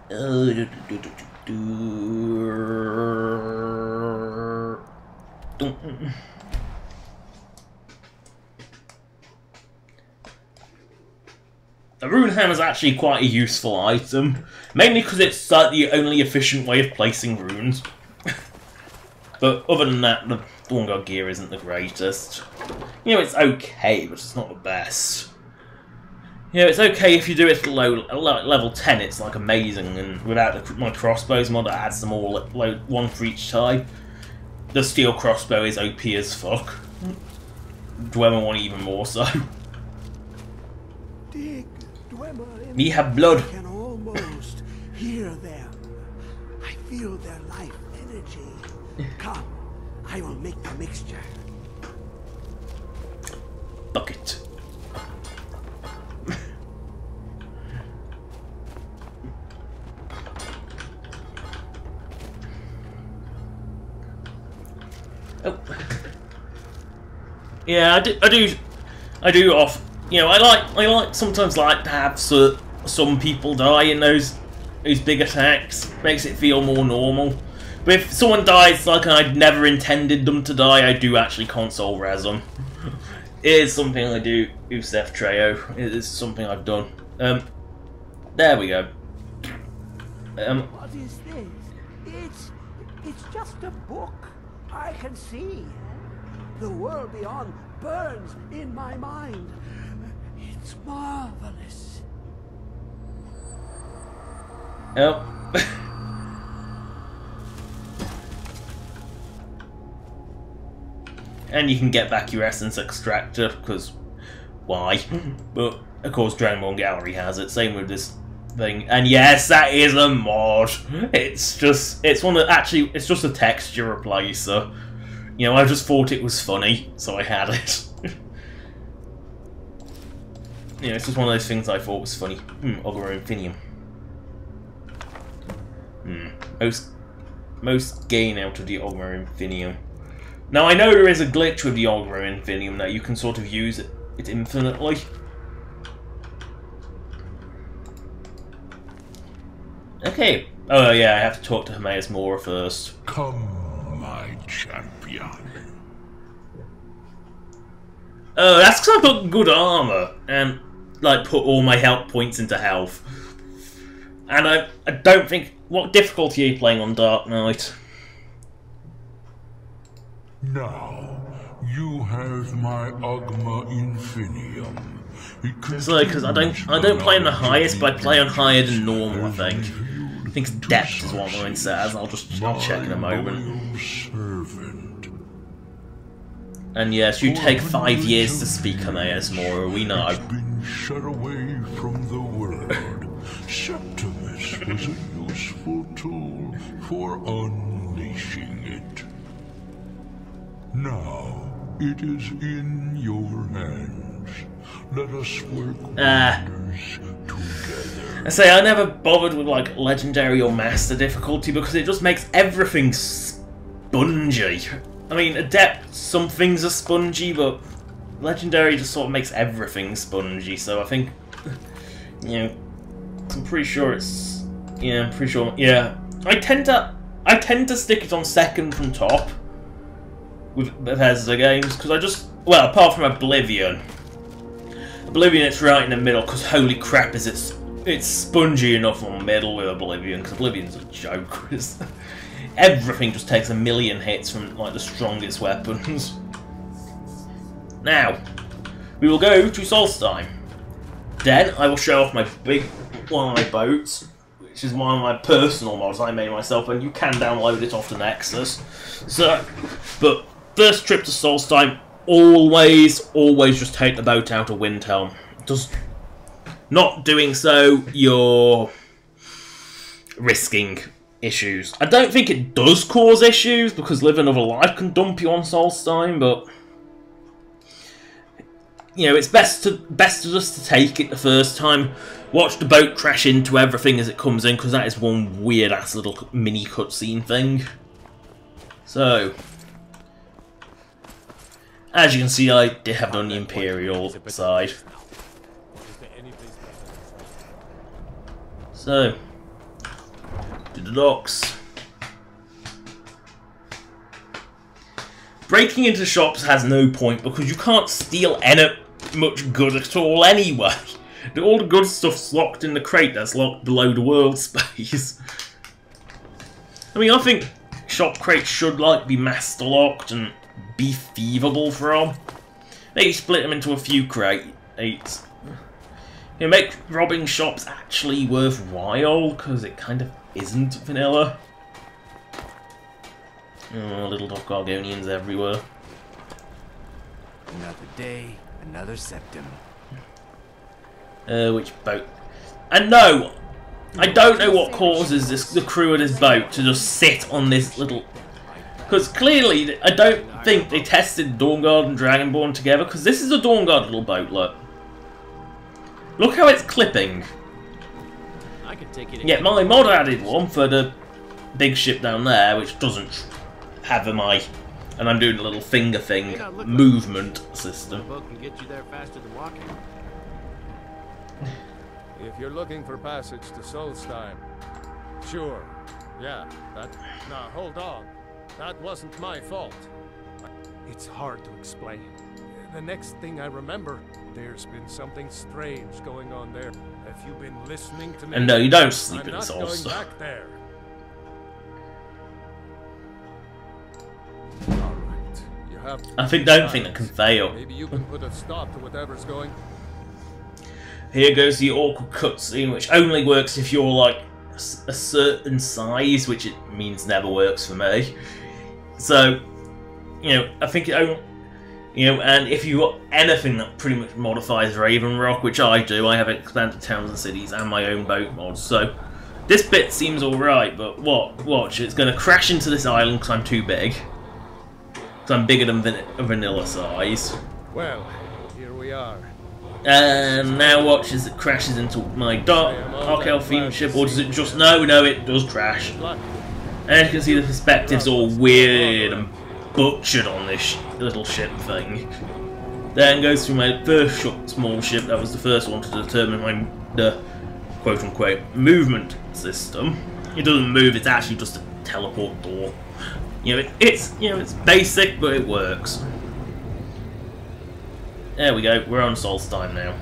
The rune hammer is actually quite a useful item, mainly because it's the only efficient way of placing runes. But other than that, the Dawnguard gear isn't the greatest. You know, it's okay, but it's not the best. You know, it's okay if you do it at level 10, it's like amazing, and without my crossbows mod that adds them all at one for each type. The steel crossbow is OP as fuck. Dwemer one even more so. Dig, Dwemer, We have blood. I can almost hear them. I feel their life energy. Come, I will make the mixture. Bucket. Oh. Yeah, I do off. You know, I like sometimes like to have some people die in those big attacks. Makes it feel more normal. But if someone dies like I'd never intended them to die, I do actually console res them. It is something I do, Usef Treo. It is something I've done. There we go. What is this? It's just a book. I can see. The world beyond burns in my mind. It's marvelous. Oh. And you can get back your essence extractor, because why? But of course Dragonborn Gallery has it, same with this thing. And yes, that is a mod. It's just a texture replacer. You know, I just thought it was funny, so I had it. You know, it's just one of those things I thought was funny. Ogre Infinium. Most gain out of the Ogre Infinium. Now, I know there is a glitch with the Ogre Infinium that you can sort of use it infinitely. Okay. Oh, yeah, I have to talk to Hermaeus Mora first. Come, my champion. Oh, that's because I put good armor and, like, put all my health points into health. And I don't think... What difficulty are you playing on Dark Knight? Now, you have my Ogma Infinium. It's like, because I don't play on the highest, but I play on higher than normal, I think. I think depth is what mine says. I'll check in a moment. And yes, you take 5 years to speak Hermaeus Mora, we know. Been shut away from the world. Septimus was a useful tool for unleashing it. Now, it is in your hands. Let us work wonders together. I say I never bothered with like legendary or master difficulty because it just makes everything spongy. I mean, adept, some things are spongy, but legendary just sort of makes everything spongy. So I think, you know, I'm pretty sure it's, yeah, I'm pretty sure, yeah. I tend to stick it on second from top with Bethesda games because I just, well, apart from Oblivion, it's right in the middle because holy crap, is it's spongy enough on middle with Oblivion because Oblivion's a joke. Everything just takes a million hits from like the strongest weapons. Now, we will go to Solstheim. Then I will show off my one of my boats, which is one of my personal mods I made myself, and you can download it off the Nexus. So, but first trip to Solstheim, always just take the boat out of Windhelm. Just not doing so, you're risking issues. I don't think it does cause issues because Live Another Life can dump you on Solstheim, but you know, it's best to just to take it the first time. Watch the boat crash into everything as it comes in because that is one weird ass little mini cutscene thing. So, as you can see, I did have it on the Imperial side. So, to the docks. Breaking into shops has no point because you can't steal any much good at all anyway. All the good stuff's locked in the crate that's locked below the world space. I mean, I think shop crates should like be master locked and be thievable from. Maybe split them into a few crates. You know, make robbing shops actually worthwhile because it kind of isn't vanilla. Oh, little Doc Argonians everywhere. Another day, another septum. Which boat? And no! I don't know what causes the crew of this boat to just sit on this little... Because clearly, I don't think they tested Dawnguard and Dragonborn together, because this is a Dawnguard little boat, look. Look how it's clipping. Yeah, my mod added one for the big ship down there, which doesn't have an eye. And I'm doing a little finger thing, movement system. If you're looking for passage to Solstheim, sure. Yeah, Now, hold on. That wasn't my fault. It's hard to explain. The next thing I remember, there's been something strange going on there. Have you been listening to me? And no, you don't sleep in I'm not going Solstheim. back there. All right. You have. I don't think that can fail. Maybe you can put a stop to whatever's going. Here goes the awkward cutscene, which only works if you're like a certain size, which it means never works for me. So, you know, I think it only, you know, and if you got anything that pretty much modifies Raven Rock, which I do, I have expanded towns and cities and my own boat mods. So, this bit seems alright, but watch, it's going to crash into this island because I'm too big. Because I'm bigger than vanilla size. Well, here we are. And now watch as it crashes into my Dark Elf themed ship, or does it just... No, it does crash. And as you can see, the perspective's all weird and butchered on this little ship thing. Then goes through my first small ship, that was the first one to determine the quote-unquote movement system. It doesn't move, it's actually just a teleport door. You know, it's basic, but it works. There we go, we're on Solstheim now.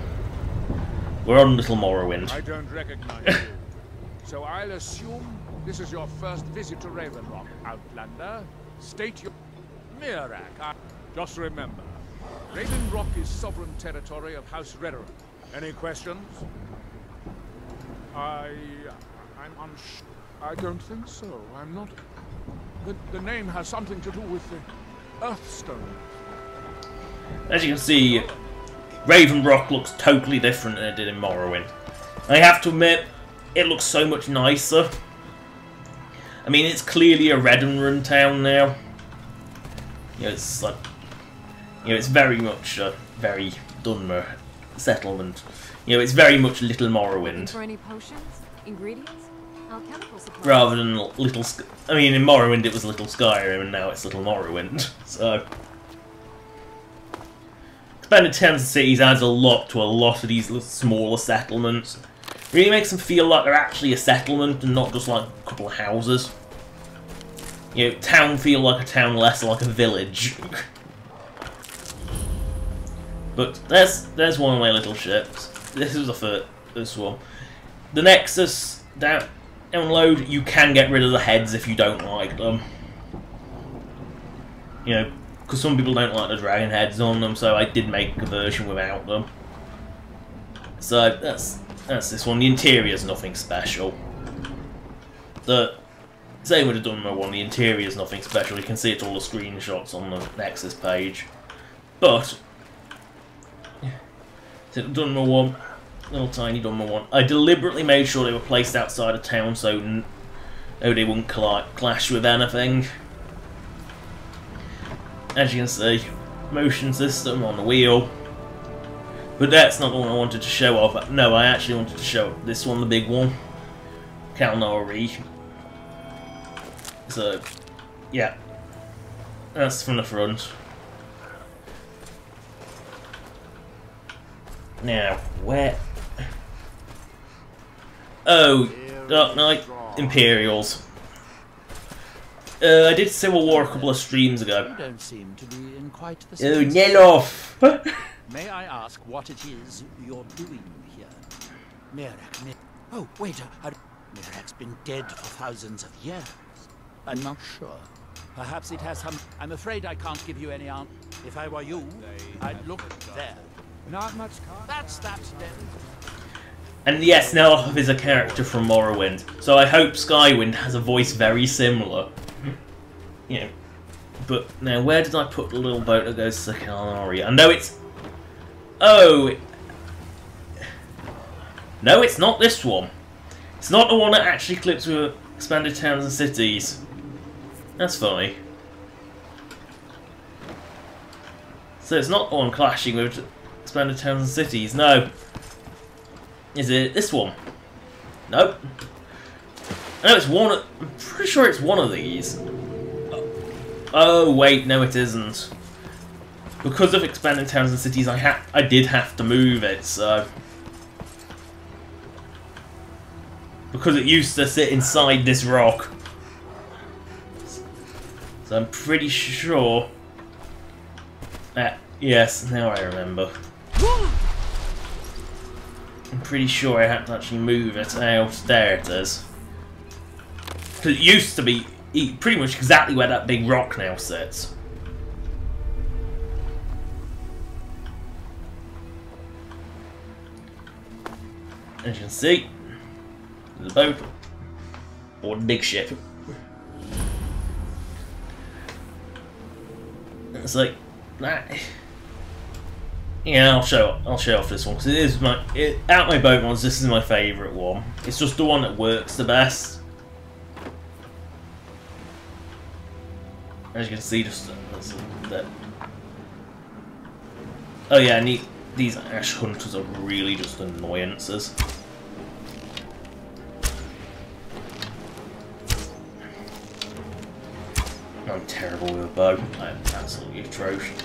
We're on Little Morrowind. I don't recognize you. So I'll assume this is your first visit to Raven Rock, Outlander. State your... Mirak, just remember, Raven Rock is sovereign territory of House Redoran. Any questions? I'm unsure. I don't think so. I'm not... The name has something to do with the Earthstone. As you can see, Raven Rock looks totally different than it did in Morrowind. I have to admit, it looks so much nicer. I mean, it's clearly a Reddenrun town now. You know, it's like, you know, it's very much very Dunmer settlement. You know, it's very much Little Morrowind. For any potions, ingredients, alchemical supplies. Rather than Little... I mean, in Morrowind it was Little Skyrim, and now it's Little Morrowind. So... Expanded towns and cities adds a lot to a lot of these little smaller settlements. Really makes them feel like they're actually a settlement and not just like a couple of houses. You know, town feel like a town, less like a village. But there's one of my little ships. This is the first one. The Nexus download, you can get rid of the heads if you don't like them. You know, because some people don't like the dragon heads on them, so I did make a version without them. So that's this one. The interior's nothing special. The same with the Dunmer one, the interior's nothing special. You can see it's all the screenshots on the Nexus page. But the Dunmer one, little tiny Dunmer one, I deliberately made sure they were placed outside of town so they wouldn't clash with anything. As you can see, motion system on the wheel. But that's not the one I wanted to show off. No, I actually wanted to show this one, the big one. Kalnari. So, yeah. That's from the front. Now, where... Oh, Dark Knight Imperials. I did Civil War a couple of streams ago. You don't seem to be in quite the Oh, same nail off! May I ask what it is you're doing here? Mirak, oh, wait, Mirak's been dead for thousands of years. I'm not sure. Perhaps it has some... I'm afraid I can't give you any answer. If I were you, I'd look there. Not much... That's then. And yes, Neloth is a character from Morrowind, so I hope Skywind has a voice very similar. You know, but now where did I put the little boat that goes to Kalnari? I know it's... Oh! No, it's not this one. It's not the one that actually clips with expanded towns and cities. That's funny. So it's not the one clashing with expanded towns and cities, no. Is it this one? Nope. No, it's one. I'm pretty sure it's one of these. Oh wait, no, it isn't. Because of expanding towns and cities, I did have to move it. So because it used to sit inside this rock, so I'm pretty sure. Yes, now I remember. I'm pretty sure I had to actually move it out. There it is. Because it used to be pretty much exactly where that big rock now sits. As you can see, there's a boat. Or a big ship. It's like that. Yeah, I'll show off this one because it is out my boat mods. This is my favourite one. It's just the one that works the best. As you can see, just that. Oh yeah, and these ash hunters are really just annoyances. I'm terrible with a bow. I'm absolutely atrocious.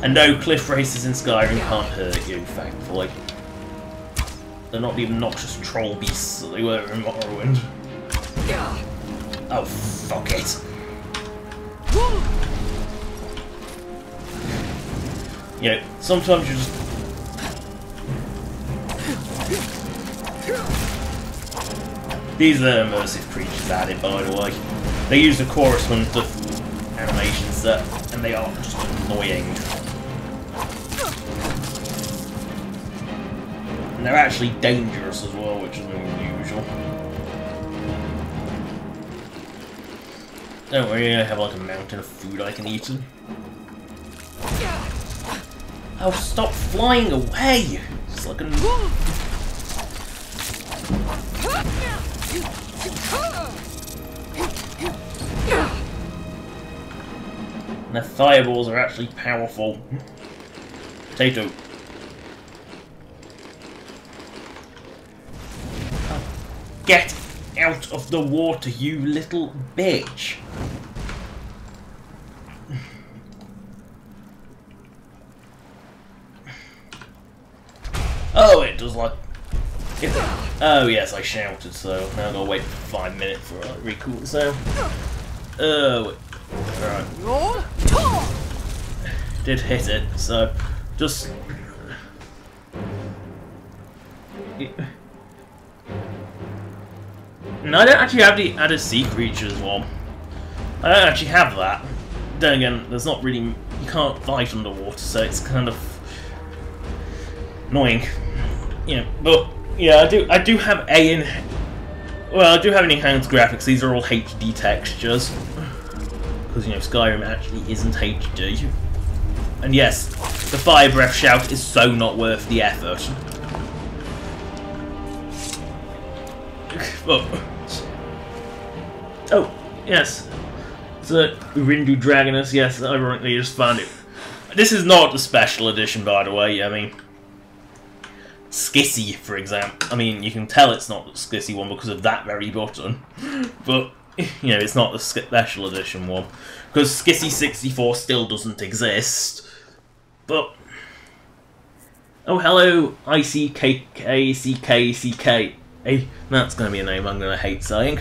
And no, cliff races in Skyrim can't hurt you, thankfully. They're not the obnoxious troll beasts that they were in Morrowind. Oh, fuck it. You know, sometimes you just... These are immersive creatures added, by the way. They use the Chorus Hunter animation set, and they are just annoying. And they're actually dangerous as well, which is unusual. Don't worry, I have like a mountain of food I can eat. Oh, stop flying away! It's like a... And the fireballs are actually powerful. Potato. Get out of the water, you little bitch. Oh, it does like... Oh yes, I shouted, so now I've got to wait for 5 minutes for it to recool the sound. Oh, alright. Did hit it, so just... No, I don't actually have the added sea creatures one. I don't actually have that. Then again, there's not really... You can't fight underwater, so it's kind of... annoying. Yeah, but... Yeah, I do have I do have an enhanced graphics. These are all HD textures. Because, you know, Skyrim actually isn't HD. And yes, the fire breath shout is so not worth the effort. But... Oh, yes. So, Rindu Dragonus, yes, ironically just found it. This is not the special edition, by the way, I mean... Skissy, for example. I mean, you can tell it's not the Skissy one because of that very button. But, you know, it's not the special edition one. Because Skissy 64 still doesn't exist. But... Oh, hello, ICKKCKCK. Hey, that's going to be a name I'm going to hate saying.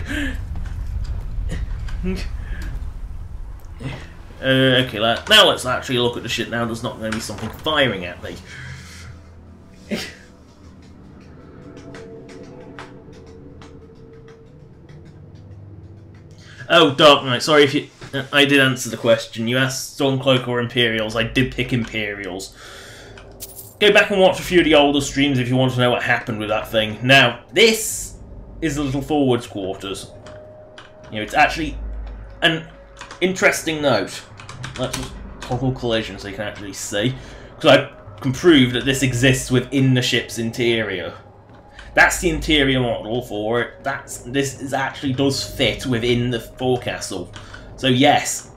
Okay, now let's actually look at the shit now. There's not going to be something firing at me. Oh, Dark Knight, sorry if you... I did answer the question. You asked Stormcloak or Imperials. I did pick Imperials. Go back and watch a few of the older streams if you want to know what happened with that thing. Now, this is the little forwards quarters. You know, it's actually an interesting note. Let's just toggle collision so you can actually see. Because I can prove that this exists within the ship's interior. That's the interior model for it. This actually does fit within the forecastle. So yes,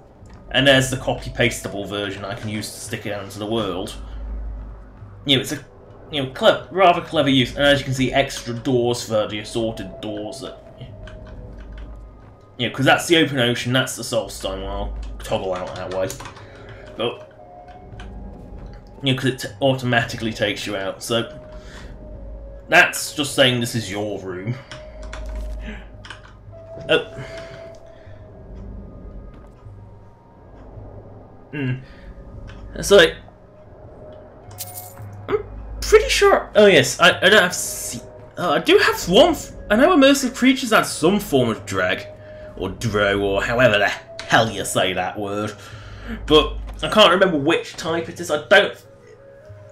and there's the copy-pastable version I can use to stick it out into the world. You know, it's a rather clever use, and as you can see, extra doors for the assorted doors that. You know, because that's the open ocean, that's the Solstein one. I'll toggle out that way, but you know, because it automatically takes you out. So. That's just saying this is your room. Oh. So, I'm pretty sure... Oh yes, I don't have... I do have one... I know Immersive Creatures had some form of drag. Or dro, or however the hell you say that word. But I can't remember which type it is. I don't...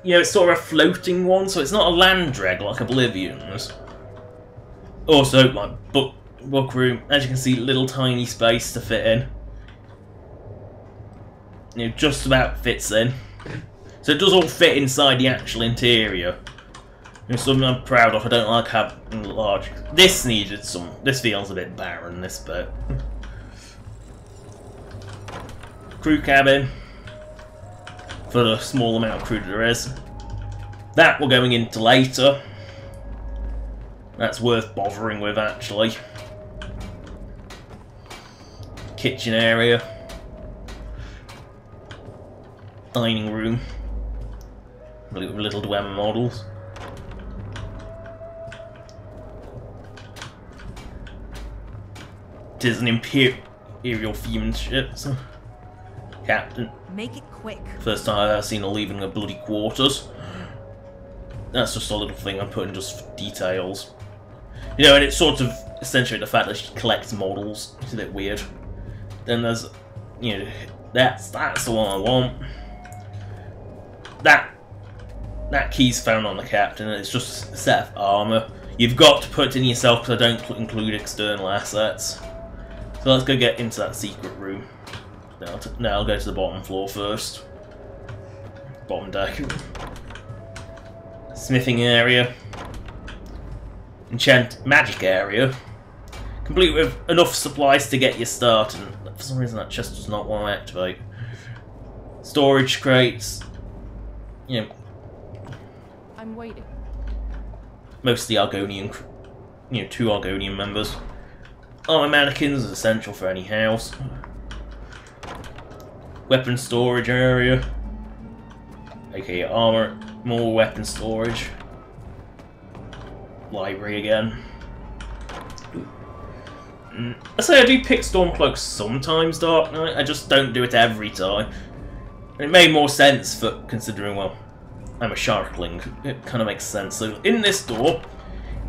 You know, it's sort of a floating one, so it's not a land drag like Oblivion's. Also, my book room, as you can see, little tiny space to fit in. You know, just about fits in. So it does all fit inside the actual interior. You know, something I'm proud of. I don't like having large... This needed some... This feels a bit barren, this bit. Crew cabin. For the small amount of crew there is. That we're going into later. That's worth bothering with, actually. Kitchen area. Dining room. Little Dwemer models. It is an Imperial themed ship, so... Captain. Make it quick. First time I've ever seen her leaving her bloody quarters. That's just a little thing I'm putting just for details. You know, and it's sort of essentially the fact that she collects models. It's a bit weird. Then there's, you know, that's the one I want. That key's found on the captain, and it's just a set of armor. You've got to put it in yourself because I don't include external assets. So let's go get into that secret room. Now I'll go to the bottom floor first. Bottom deck. Smithing area. Magic area. Complete with enough supplies to get you started. For some reason that chest does not want to activate. Storage crates. You know, I'm waiting. Mostly Argonian, you know, 2 Argonian members. Armor mannequins is essential for any house. Weapon storage area. Okay, armor, more weapon storage. Library again. I say I do pick Stormcloak sometimes, Dark Knight. I just don't do it every time. And it made more sense for considering, well, I'm a Sharkling. It kind of makes sense. So in this door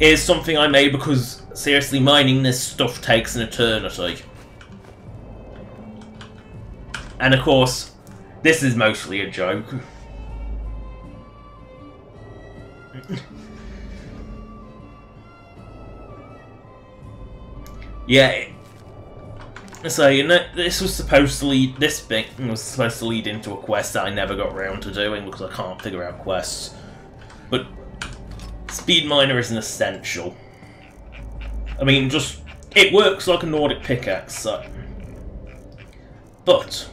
is something I made because seriously, mining this stuff takes an eternity. And of course, this is mostly a joke. Yeah. So you know, this was supposed to lead. This bit was supposed to lead into a quest that I never got around to doing because I can't figure out quests. But Speed Miner is an essential. I mean, just it works like a Nordic pickaxe. So. But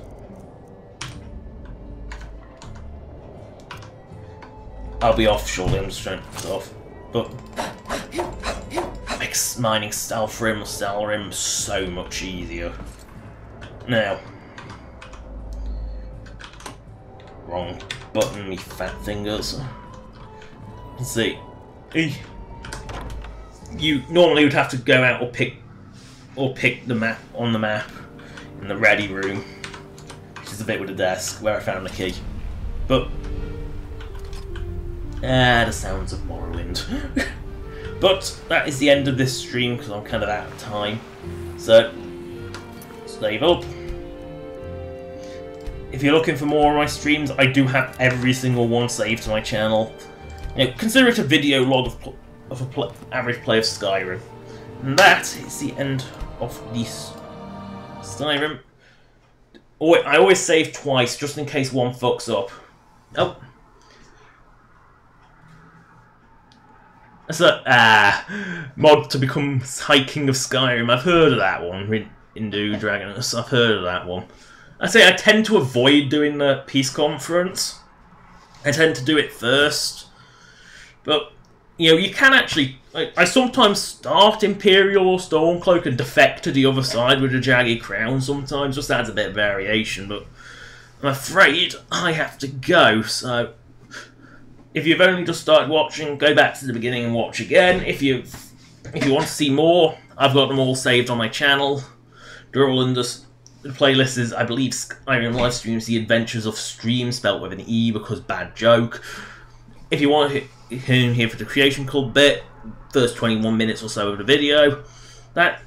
I'll be off shortly. I'm just trying to off. But makes mining Stalrim so much easier. Now, wrong button, me fat fingers. Let's see. You normally would have to go out or pick the map on the map in the ready room, which is the bit with the desk where I found the key. But the sounds of Morrowind. But that is the end of this stream because I'm kind of out of time. So, save up. If you're looking for more of my streams, I do have every single one saved to my channel. You know, consider it a video log of an average play of Skyrim. And that is the end of this Skyrim. I always save twice, just in case one fucks up. Oh. So, mod to become High King of Skyrim. I've heard of that one. Hindu Dragonus. I've heard of that one. I say I tend to avoid doing the peace conference. I tend to do it first. But, you know, you can actually... I sometimes start Imperial or Stormcloak and defect to the other side with a jagged crown sometimes. Just adds a bit of variation, but I'm afraid I have to go, so... If you've only just started watching, go back to the beginning and watch again. If you want to see more, I've got them all saved on my channel. They're all in the playlist is, I believe, Skyrim Livestreams, The Adventures of Stream, spelt with an E because bad joke. If you want to hear here for the Creation Club bit, first 21 minutes or so of the video. So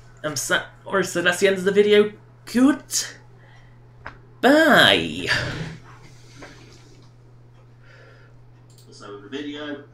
that's the end of the video. Goodbye. So the video.